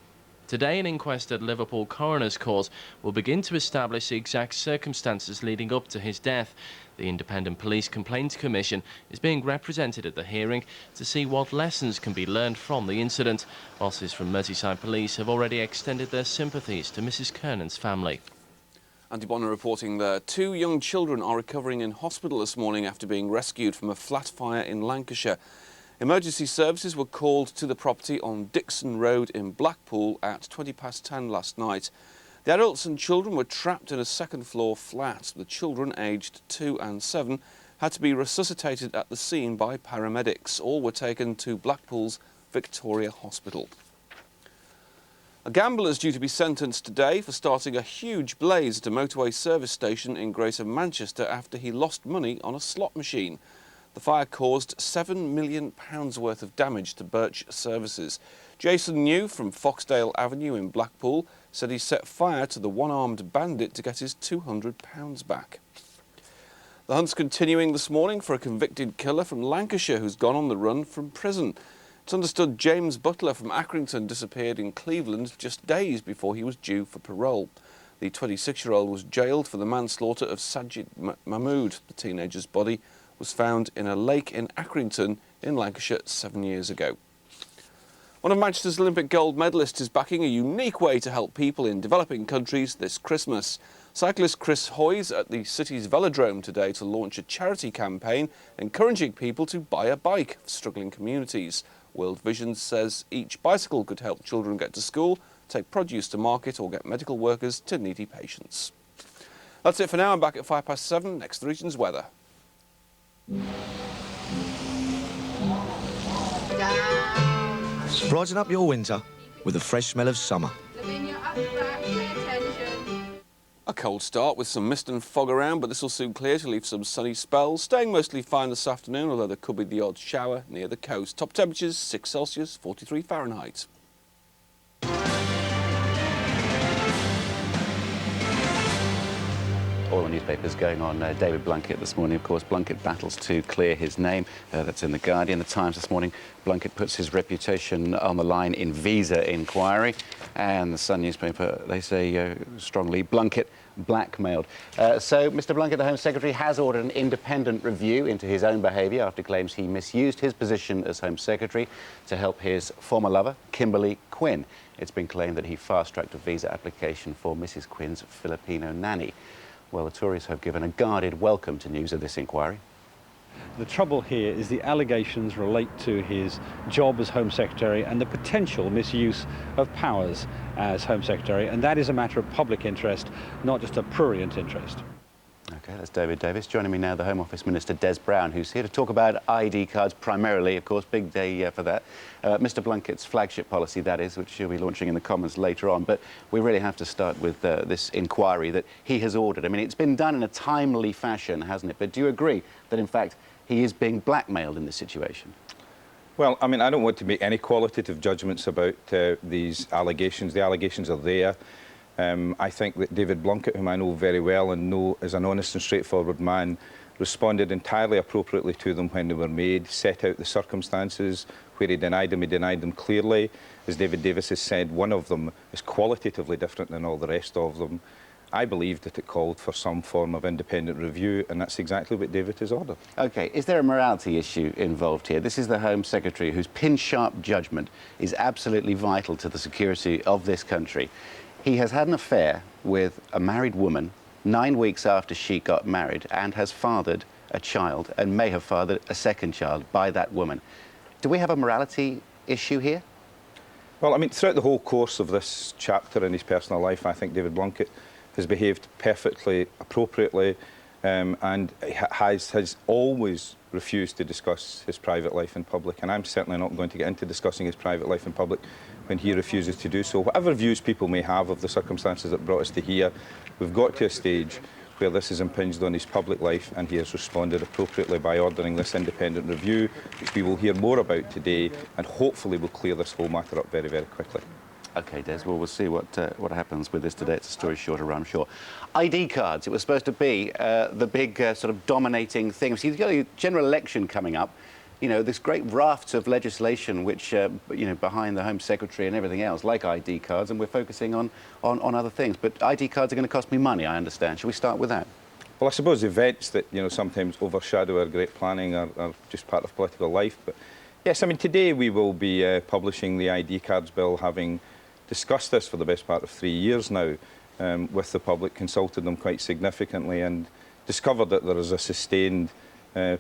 Today, an inquest at Liverpool Coroner's Court will begin to establish the exact circumstances leading up to his death. The Independent Police Complaints Commission is being represented at the hearing to see what lessons can be learned from the incident. Bosses from Merseyside Police have already extended their sympathies to Mrs. Kernan's family. Andy Bonner reporting there. 2 young children are recovering in hospital this morning after being rescued from a flat fire in Lancashire. Emergency services were called to the property on Dixon Road in Blackpool at 10:20 last night. The adults and children were trapped in a second-floor flat. The children, aged 2 and 7, had to be resuscitated at the scene by paramedics. All were taken to Blackpool's Victoria Hospital. A gambler is due to be sentenced today for starting a huge blaze at a motorway service station in Greater Manchester after he lost money on a slot machine. The fire caused £7 million worth of damage to Birch Services. Jason New from Foxdale Avenue in Blackpool said he set fire to the one-armed bandit to get his £200 back. The hunt's continuing this morning for a convicted killer from Lancashire who's gone on the run from prison. It's understood James Butler from Accrington disappeared in Cleveland just days before he was due for parole. The 26-year-old was jailed for the manslaughter of Sajid Mahmood. The teenager's body was found in a lake in Accrington in Lancashire 7 years ago. One of Manchester's Olympic gold medalists is backing a unique way to help people in developing countries this Christmas. Cyclist Chris Hoy's at the city's velodrome today to launch a charity campaign encouraging people to buy a bike for struggling communities. World Vision says each bicycle could help children get to school take produce to market or get medical workers to needy patients. That's it for now. I'm back at 7:05. Next, the region's weather. Brighten up your winter with the fresh smell of summer. A cold start with some mist and fog around, but this will soon clear to leave some sunny spells. Staying mostly fine this afternoon, although there could be the odd shower near the coast. Top temperatures 6 Celsius, 43 Fahrenheit. All the newspapers going on David Blunkett this morning. Of course, Blunkett battles to clear his name. That's in The Guardian. The Times this morning, Blunkett puts his reputation on the line in visa inquiry. And the Sun newspaper, they say strongly, Blunkett blackmailed. So Mr Blunkett, the Home Secretary, has ordered an independent review into his own behaviour after claims he misused his position as Home Secretary to help his former lover, Kimberly Quinn. It's been claimed that he fast-tracked a visa application for Mrs Quinn's Filipino nanny. Well, the Tories have given a guarded welcome to news of this inquiry. The trouble here is the allegations relate to his job as Home Secretary and the potential misuse of powers as Home Secretary, and that is a matter of public interest, not just a prurient interest. OK, that's David Davis. Joining me now, the Home Office Minister Des Brown, who's here to talk about ID cards primarily, of course, big day for that. Mr Blunkett's flagship policy, that is, which he'll be launching in the Commons later on. But we really have to start with this inquiry that he has ordered. I mean, it's been done in a timely fashion, hasn't it? But do you agree that, in fact, he is being blackmailed in this situation? Well, I mean, I don't want to make any qualitative judgments about these allegations. The allegations are there. I think that David Blunkett, whom I know very well and know is an honest and straightforward man, responded entirely appropriately to them when they were made, set out the circumstances. Where he denied them clearly. As David Davis has said, one of them is qualitatively different than all the rest of them. I believed that it called for some form of independent review, and that's exactly what David has ordered. OK, is there a morality issue involved here? This is the Home Secretary whose pin-sharp judgment is absolutely vital to the security of this country. He has had an affair with a married woman 9 weeks after she got married and has fathered a child and may have fathered a second child by that woman. Do we have a morality issue here? Well, I mean, throughout the whole course of this chapter in his personal life, I think David Blunkett has behaved perfectly appropriately and has always refused to discuss his private life in public. And I'm certainly not going to get into discussing his private life in public when he refuses to do so. Whatever views people may have of the circumstances that brought us to here, we've got to a stage where this has impinged on his public life, and he has responded appropriately by ordering this independent review, which we will hear more about today, and hopefully will clear this whole matter up very, very quickly. OK, Des, well, we'll see what happens with this today. It's a story short of I'm sure. ID cards, it was supposed to be the big sort of dominating thing. See, you've got a general election coming up. You know, this great raft of legislation which, you know, behind the Home Secretary and everything else, like ID cards, and we're focusing on other things. But ID cards are going to cost me money, I understand. Shall we start with that? Well, I suppose events that, you know, sometimes overshadow our great planning are just part of political life. But yes, I mean, today we will be publishing the ID cards bill, having discussed this for the best part of 3 years now with the public, consulted them quite significantly and discovered that there is a sustained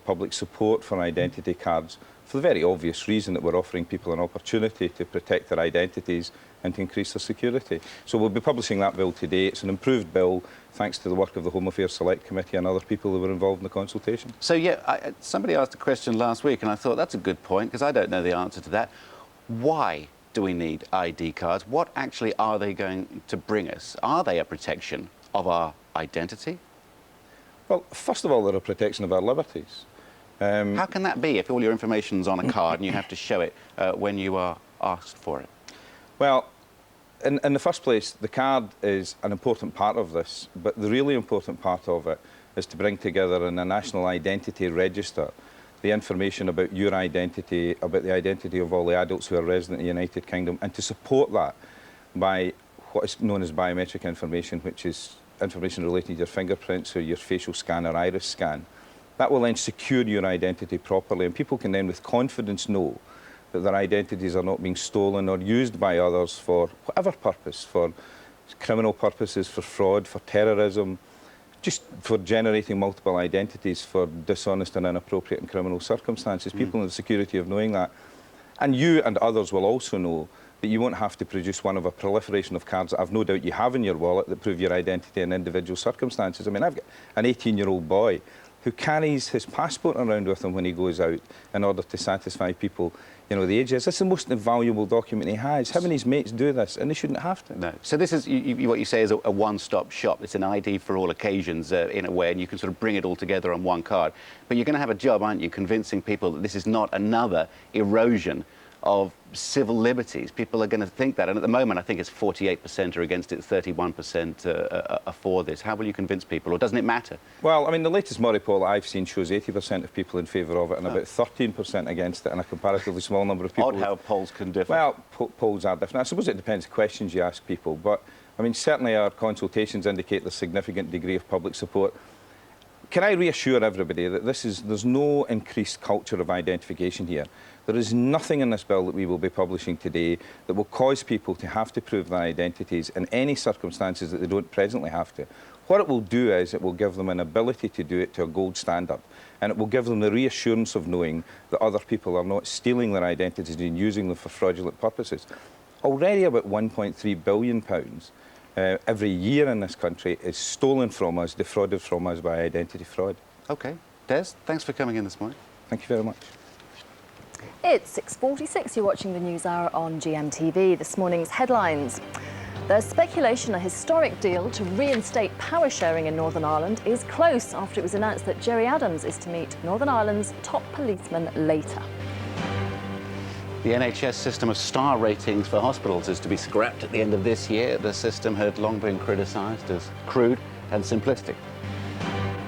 public support for identity cards for the very obvious reason that we're offering people an opportunity to protect their identities and to increase their security. So we'll be publishing that bill today. It's an improved bill thanks to the work of the Home Affairs Select Committee and other people who were involved in the consultation. So, yeah, somebody asked a question last week and I thought that's a good point because I don't know the answer to that. Why do we need ID cards? What actually are they going to bring us? Are they a protection of our identity? Well, first of all, they're a protection of our liberties. How can that be if all your information's on a card and you have to show it when you are asked for it? Well, in the first place, the card is an important part of this, but the really important part of it is to bring together in a national identity register the information about your identity, about the identity of all the adults who are resident in the United Kingdom, and to support that by what is known as biometric information, which is information relating to your fingerprints or your facial scan or iris scan. That will then secure your identity properly, and people can then with confidence know that their identities are not being stolen or used by others for whatever purpose, for criminal purposes, for fraud, for terrorism, just for generating multiple identities for dishonest and inappropriate and criminal circumstances. People have the security of knowing that. And you and others will also know that you won't have to produce one of a proliferation of cards that I've no doubt you have in your wallet that prove your identity in individual circumstances. I mean, I've got an 18-year-old boy who carries his passport around with him when he goes out in order to satisfy people, you know, the ages. That's the most invaluable document he has. Him and his mates do this, and they shouldn't have to. No. So this is, what you say is a one-stop shop. It's an ID for all occasions, in a way, and you can sort of bring it all together on one card. But you're going to have a job, aren't you, convincing people that this is not another erosion of civil liberties. People are going to think that, and at the moment I think it's 48% are against it, 31% are for this. How will you convince people, or doesn't it matter? Well, I mean, the latest Murray poll that I've seen shows 80% of people in favour of it and about 13% against it, and a comparatively small number of people... Odd how polls can differ. Well, polls are different. I suppose it depends on questions you ask people, but, I mean, certainly our consultations indicate the significant degree of public support. Can I reassure everybody that there's no increased culture of identification here? There is nothing in this bill that we will be publishing today that will cause people to have to prove their identities in any circumstances that they don't presently have to. What it will do is it will give them an ability to do it to a gold standard, and it will give them the reassurance of knowing that other people are not stealing their identities and using them for fraudulent purposes. Already about £1.3 billion every year in this country is stolen from us, defrauded from us by identity fraud. OK. Des, thanks for coming in this morning. Thank you very much. It's 6:46. You're watching the News Hour on GMTV. This morning's headlines. There's speculation a historic deal to reinstate power sharing in Northern Ireland is close after it was announced that Gerry Adams is to meet Northern Ireland's top policeman later. The NHS system of star ratings for hospitals is to be scrapped at the end of this year. The system had long been criticised as crude and simplistic.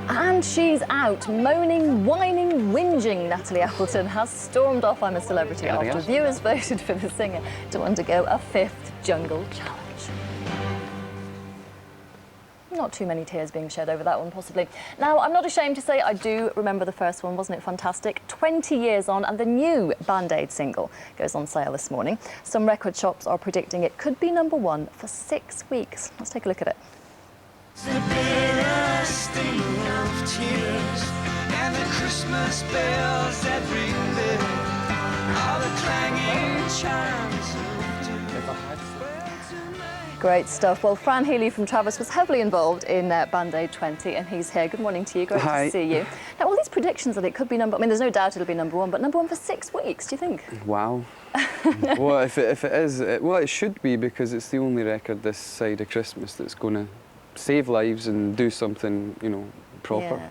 And she's out, moaning, whining, whinging. Natalie Appleton has stormed off I'm a Celebrity after viewers voted for the singer to undergo a 5th jungle challenge. Not too many tears being shed over that one, possibly. Now, I'm not ashamed to say I do remember the first one. Wasn't it fantastic? 20 years on, and the new Band-Aid single goes on sale this morning. Some record shops are predicting it could be #1 for 6 weeks. Let's take a look at it. The bitter sting of tears and the Christmas bells that ring there are the clanging chimes of doom. Great stuff. Well, Fran Healy from Travis was heavily involved in Band-Aid 20, and he's here. Good morning to you. Great to see you. Now, all these predictions that it could be I mean, there's no doubt it'll be #1, but #1 for 6 weeks, do you think? Wow. Well, if it is, well, it should be, because it's the only record this side of Christmas that's going to save lives and do something, you know, proper. Yeah.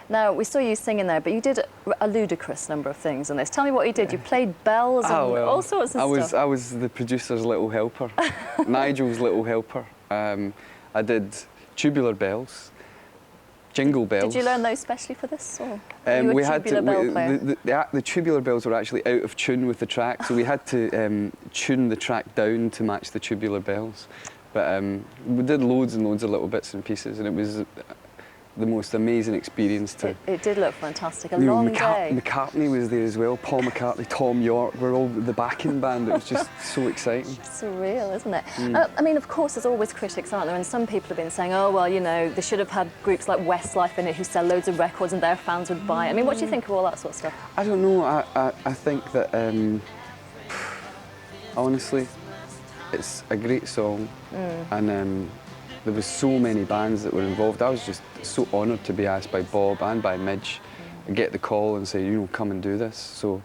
Now, we saw you singing there, but you did a ludicrous number of things in this. Tell me what you did. You played bells and all sorts of stuff. I was the producer's little helper, Nigel's little helper. I did tubular bells, jingle bells. Did you learn those specially for this? Or we had to. The tubular bells were actually out of tune with the track, so we had to tune the track down to match the tubular bells. But we did loads and loads of little bits and pieces, and it was the most amazing experience to... It did look fantastic. A long day. McCartney was there as well. Paul McCartney, Tom York, we're all the backing band. It was just so exciting. Surreal, isn't it? I mean, of course, there's always critics, aren't there? And some people have been saying, oh, well, you know, they should have had groups like Westlife in it who sell loads of records and their fans would buy it. I mean, what do you think of all that sort of stuff? I don't know. I think that, honestly, it's a great song, and there was so many bands that were involved. I was just so honoured to be asked by Bob and by Midge and get the call and say, you know, come and do this. So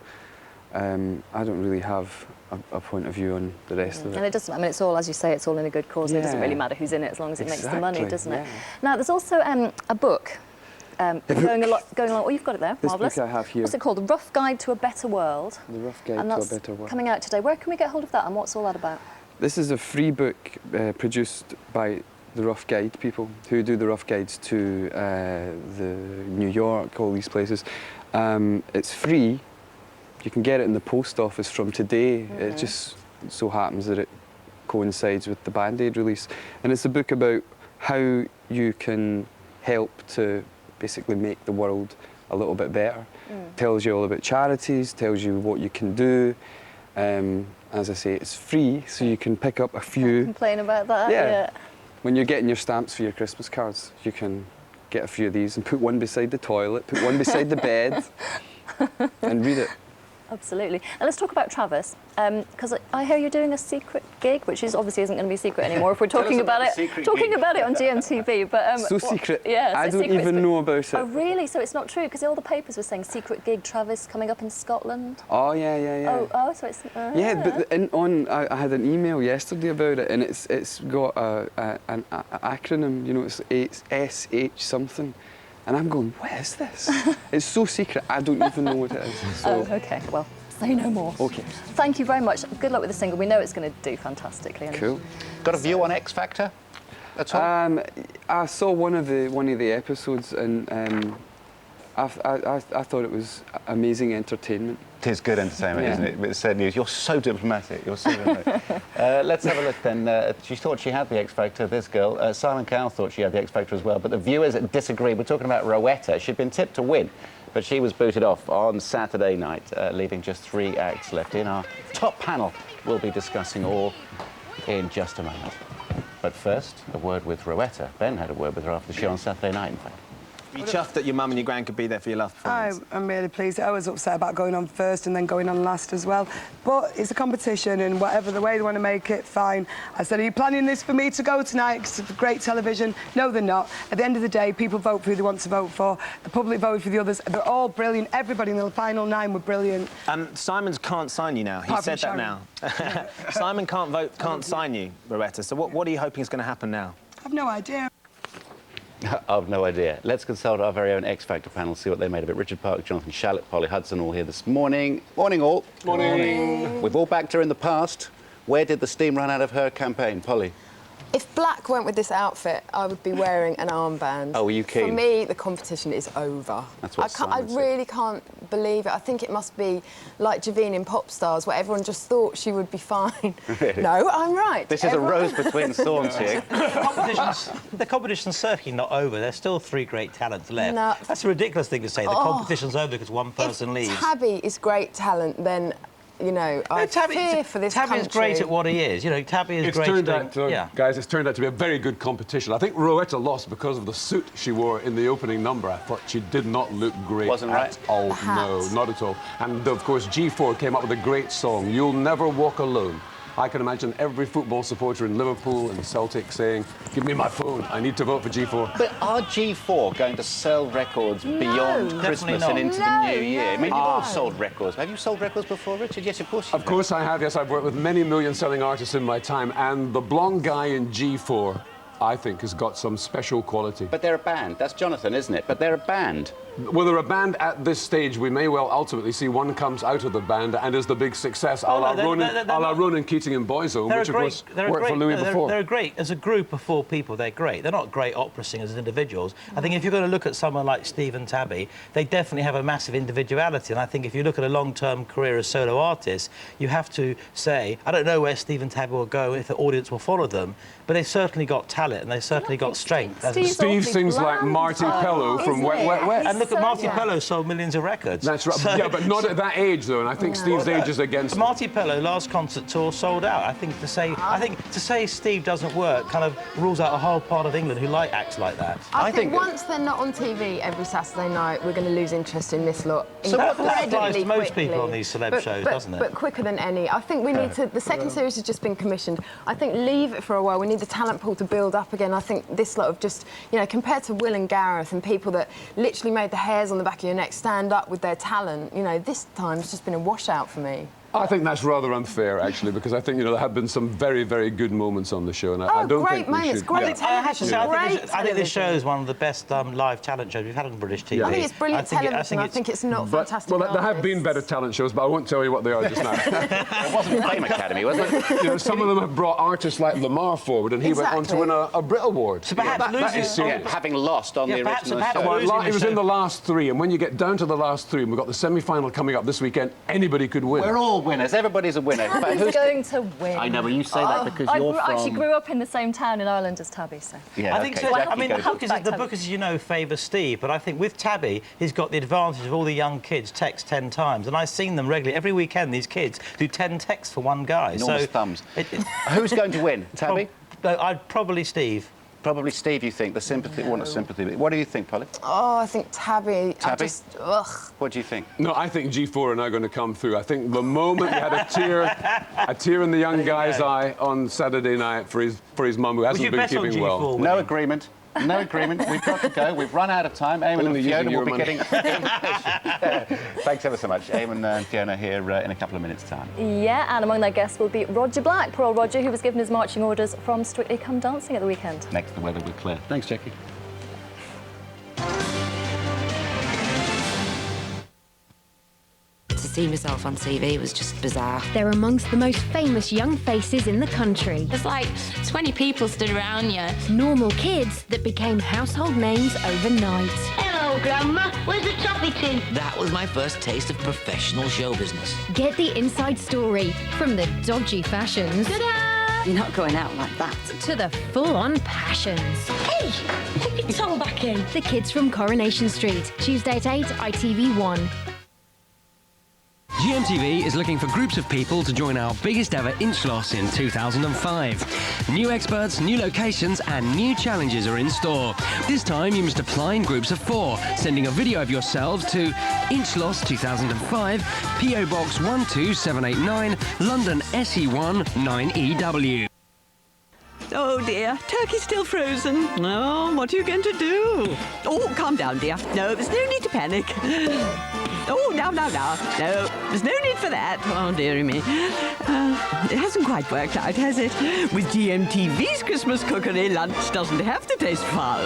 I don't really have a point of view on the rest of it. And it doesn't, I mean, it's all, as you say, it's all in a good cause. Yeah. It doesn't really matter who's in it as long as it makes the money, doesn't it? Now, there's also a book going along. Oh, you've got it there. Marvellous. This book I have here. What's it called? The Rough Guide to a Better World. The Rough Guide to a Better World. Coming out today. Where can we get hold of that, and what's all that about? This is a free book produced by the Rough Guide people who do the Rough Guides to the New York, all these places. It's free. You can get it in the post office from today. It just so happens that it coincides with the Band-Aid release. And it's a book about how you can help to basically make the world a little bit better. Tells you all about charities, tells you what you can do. As I say, it's free, so you can pick up a few. Can't complain about that. Yeah. When you're getting your stamps for your Christmas cards, you can get a few of these and put one beside the toilet, put one beside the bed, and read it. Absolutely. Now let's talk about Travis, because I hear you're doing a secret gig, which obviously isn't going to be secret anymore if we're talking about it on GMTV. But so secret. Yeah, I don't even know about it. Oh really? So it's not true, because all the papers were saying secret gig, Travis coming up in Scotland. Oh yeah. Oh, so it's. Yeah, but I had an email yesterday about it, and it's got an acronym. You know, it's SH something. And I'm going, what is this? It's so secret, I don't even know what it is. So. Oh, OK. Well, say no more. OK. Thank you very much. Good luck with the single. We know it's going to do fantastically. Cool. Got a view on X Factor at all? I saw one of the episodes, and I thought it was amazing entertainment. It is good entertainment, isn't it? But it's sad news. You're so diplomatic. You're so diplomatic. Let's have a look then. She thought she had the X Factor, this girl. Simon Cowell thought she had the X Factor as well, but the viewers disagree. We're talking about Rowetta. She'd been tipped to win, but she was booted off on Saturday night, leaving just 3 acts left. In our top panel, we'll be discussing all in just a moment. But first, a word with Rowetta. Ben had a word with her after the show on Saturday night, in fact. Are you chuffed that your mum and your gran could be there for your last performance? I'm really pleased. I was upset about going on first and then going on last as well. But it's a competition, and whatever the way they want to make it, fine. I said, are you planning this for me to go tonight? Because it's great television. No, they're not. At the end of the day, people vote for who they want to vote for. The public voted for the others. They're all brilliant. Everybody in the final 9 were brilliant. Simon can't sign you now. He said that now. Simon can't sign you, Rowetta. So what are you hoping is going to happen now? I've no idea. I've no idea. Let's consult our very own X Factor panel, see what they made of it. Richard Park, Jonathan Shallett, Polly Hudson, all here this morning. Morning, all. Morning. We've all backed her in the past. Where did the steam run out of her campaign, Polly? If black went with this outfit, I would be wearing an armband. Oh, are you keen? For me, the competition is over. That's what I really can't believe it. I think it must be like Javine in Pop Stars, where everyone just thought she would be fine. Really? No, I'm right. This is a rose between thorns here. The competition's certainly not over. There's still 3 great talents left. No. That's a ridiculous thing to say. The competition's over because one person leaves. If Tabby is great talent, then, you know, I fear for this country. Tabby's great at what he is. You know, Tabby is great at... Guys, it's turned out to be a very good competition. I think Rowetta lost because of the suit she wore in the opening number. I thought she did not look great at all. No, not at all. And, of course, G4 came up with a great song, You'll Never Walk Alone. I can imagine every football supporter in Liverpool and Celtic saying, give me my phone, I need to vote for G4. But are G4 going to sell records beyond Christmas and into the new year? I mean, you've all sold records. Have you sold records before, Richard? Yes, of course you have. Of course I have, yes. I've worked with many million-selling artists in my time, and the blonde guy in G4, I think, has got some special quality. But they're a band. That's Jonathan, isn't it? But they're a band. Well, they're a band at this stage. We may well ultimately see one comes out of the band and is the big success, a la Ronan Keating and Boyzone, which, of course, worked for Louis before. They're great. As a group of 4 people, they're great. They're not great opera singers as individuals. I think if you're going to look at someone like Steve and Tabby, they definitely have a massive individuality. And I think if you look at a long-term career as solo artists, you have to say, I don't know where Steve and Tabby will go, if the audience will follow them, but they've certainly got talent and they've certainly got strength. Steve sings like Marty Pellow from Wet, Wet, Wet. And look at Marty Pellow sold millions of records. That's right. Yeah, but not at that age, though, and I think Steve's age is against Marty Pellow, last concert tour, sold out. I think to say Steve doesn't work kind of rules out a whole part of England who like acts like that. I think once they're not on TV every Saturday night, we're going to lose interest in this lot. So that applies to most people on these celeb shows, doesn't it? But quicker than any. I think we need to... The second series has just been commissioned. I think leave it for a while. We need the talent pool to build up again. I think this lot of just, you know, compared to Will and Gareth and people that literally made the hairs on the back of your neck stand up with their talent, you know, this time's just been a washout for me. I think that's rather unfair, actually, because I think, you know, there have been some very, very good moments on the show, and I don't think we should... I think this show is one of the best live talent shows we've had on British TV. I think it's brilliant television. I think it's not fantastic. Well, there have been better talent shows, but I won't tell you what they are just now. It wasn't Fame Academy, was it? You know, some of them have brought artists like Lamar forward, and he went on to win a Brit Award. So perhaps that is serious. Having lost on the original show. Well, he was in the last 3, and when you get down to the last 3, and we've got the semi-final coming up this weekend, anybody could win. We're all winners. Everybody's a winner. Tabby's going to win. I know, but you say that because you're from... I actually grew up in the same town in Ireland as Tabby, so... Yeah, I think so. I mean, the book, as you know, favours Steve, but I think with Tabby, he's got the advantage of all the young kids text 10 times, and I've seen them regularly. Every weekend, these kids do 10 texts for one guy. Enormous thumbs. Who's going to win? Tabby? I'd probably Steve. Probably Steve, you think, the sympathy, well, not sympathy, but what do you think, Polly? Oh, I think Tabby. Tabby? Ugh. What do you think? No, I think G4 are now going to come through. I think the moment he had a tear in the young guy's eye on Saturday night for his mum, who hasn't been keeping well. No agreement. No agreement. We've got to go. We've run out of time. Eamon and Fiona will be getting... Thanks ever so much. Eamon and Fiona here in a couple of minutes' time. Yeah, and among their guests will be Roger Black, poor old Roger, who was given his marching orders from Strictly Come Dancing at the weekend. Next, the weather with Claire. Thanks, Jackie. To see myself on TV was just bizarre. They're amongst the most famous young faces in the country. There's like 20 people stood around you. Normal kids that became household names overnight. Hello, Grandma. Where's the toffee tin? That was my first taste of professional show business. Get the inside story from the dodgy fashions. Ta-da! You're not going out like that. To the full-on passions. Hey, put your tongue back in. The Kids from Coronation Street. Tuesday at 8, ITV1. GMTV is looking for groups of people to join our biggest ever Inch Loss in 2005. New experts, new locations and new challenges are in store. This time you must apply in groups of 4, sending a video of yourselves to Inch Loss 2005, PO Box 12789, London SE1 9EW. Oh dear, turkey's still frozen. Oh, what are you going to do? Oh, calm down, dear. No, there's no need to panic. Oh, now. No, there's no need for that. Oh, dearie me. It hasn't quite worked out, has it? With GMTV's Christmas cookery, lunch doesn't have to taste foul.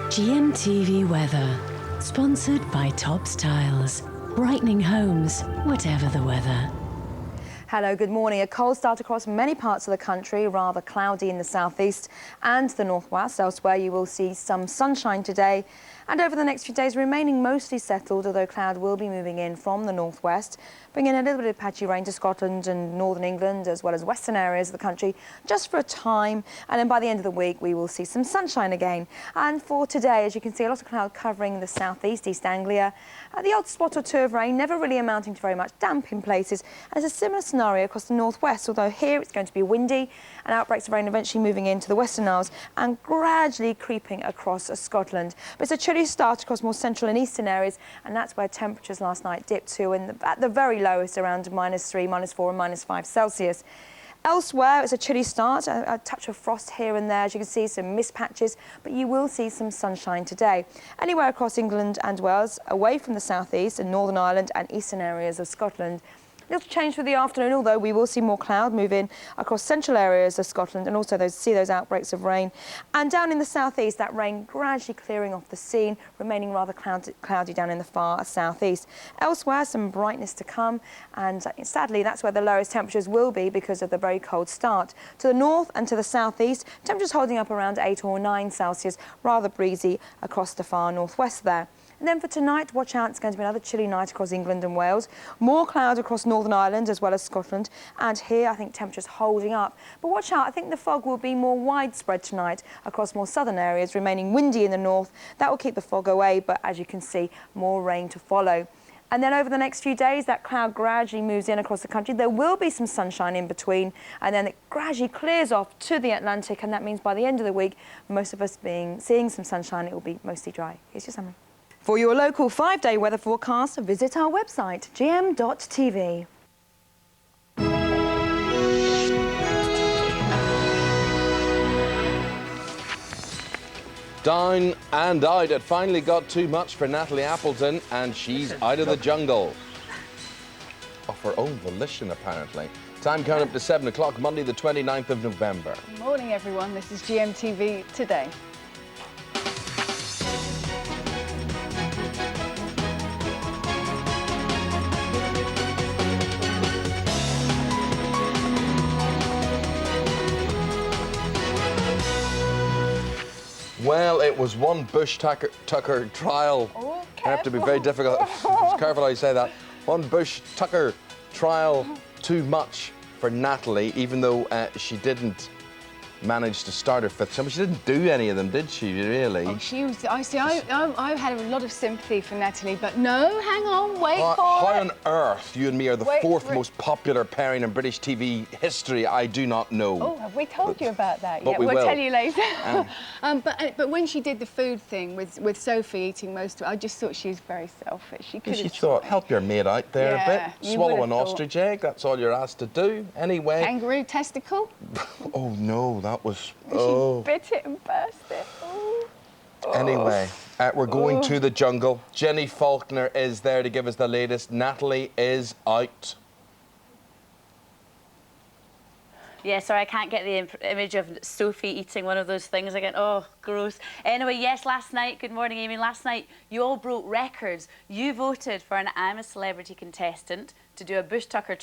GMTV weather. Sponsored by Tops Tiles. Brightening homes, whatever the weather. Hello, good morning. A cold start across many parts of the country, rather cloudy in the southeast and the northwest. Elsewhere, you will see some sunshine today. And over the next few days, remaining mostly settled, although cloud will be moving in from the northwest, bringing a little bit of patchy rain to Scotland and northern England, as well as western areas of the country, just for a time. And then by the end of the week, we will see some sunshine again. And for today, as you can see, a lot of cloud covering the southeast, East Anglia. The odd spot or two of rain, never really amounting to very much, damp in places. And it's a similar scenario across the northwest, although here it's going to be windy, and outbreaks of rain eventually moving into the Western Isles and gradually creeping across Scotland. But it's a chilly start across more central and eastern areas, and that's where temperatures last night dipped to, at the very lowest, around -3, -4 and -5 Celsius. Elsewhere, it's a chilly start, a touch of frost here and there. As you can see, some mist patches, but you will see some sunshine today. Anywhere across England and Wales, away from the southeast and Northern Ireland and eastern areas of Scotland. Little change for the afternoon, although we will see more cloud move in across central areas of Scotland and also see those outbreaks of rain. And down in the southeast, that rain gradually clearing off the scene, remaining rather cloudy down in the far southeast. Elsewhere, some brightness to come, and sadly, that's where the lowest temperatures will be because of the very cold start. To the north and to the southeast, temperatures holding up around 8 or 9 Celsius, rather breezy across the far northwest there. And then for tonight, watch out, it's going to be another chilly night across England and Wales. More cloud across Northern Ireland as well as Scotland. And here, I think temperatures holding up. But watch out, I think the fog will be more widespread tonight across more southern areas, remaining windy in the north. That will keep the fog away, but as you can see, more rain to follow. And then over the next few days, that cloud gradually moves in across the country. There will be some sunshine in between, and then it gradually clears off to the Atlantic, and that means by the end of the week, most of us seeing some sunshine, it will be mostly dry. Here's your summary. For your local 5-day weather forecast, visit our website, gm.tv. Down and out. It finally got too much for Natalie Appleton, and she's out of the jungle. Of her own volition, apparently. Time count up to 7 o'clock, Monday the 29th of November. Good morning, everyone. This is GMTV Today. Well, it was one Bush Tucker trial. Oh, I have to be very difficult. Careful how you say that. One Bush Tucker trial too much for Natalie, even though she didn't managed to start her 5th show. She didn't do any of them, did she, really? Oh, she was... I had a lot of sympathy for Natalie, but no, hang on, wait for How it. on earth you and me are the Wait 4th for it. most popular pairing in British TV history, I do not know. Oh, have we told you about that but yet? we We'll will. tell you later. But when she did the food thing with Sophie eating most of it, I just thought she was very selfish. She could She have thought, help your mate out there Yeah, a bit. you Swallow would an have ostrich egg, that's all you're asked to do. Anyway. Kangaroo testicle? Oh no, that was... She bit it and burst it. Oh. Anyway, we're going to the jungle. Jenny Faulkner is there to give us the latest. Natalie is out. Yeah, sorry, I can't get the image of Sophie eating one of those things again. Oh, gross. Anyway, yes, last night, good morning, Amy. Last night, you all broke records. You voted for an I'm a Celebrity contestant to do a Bush Tucker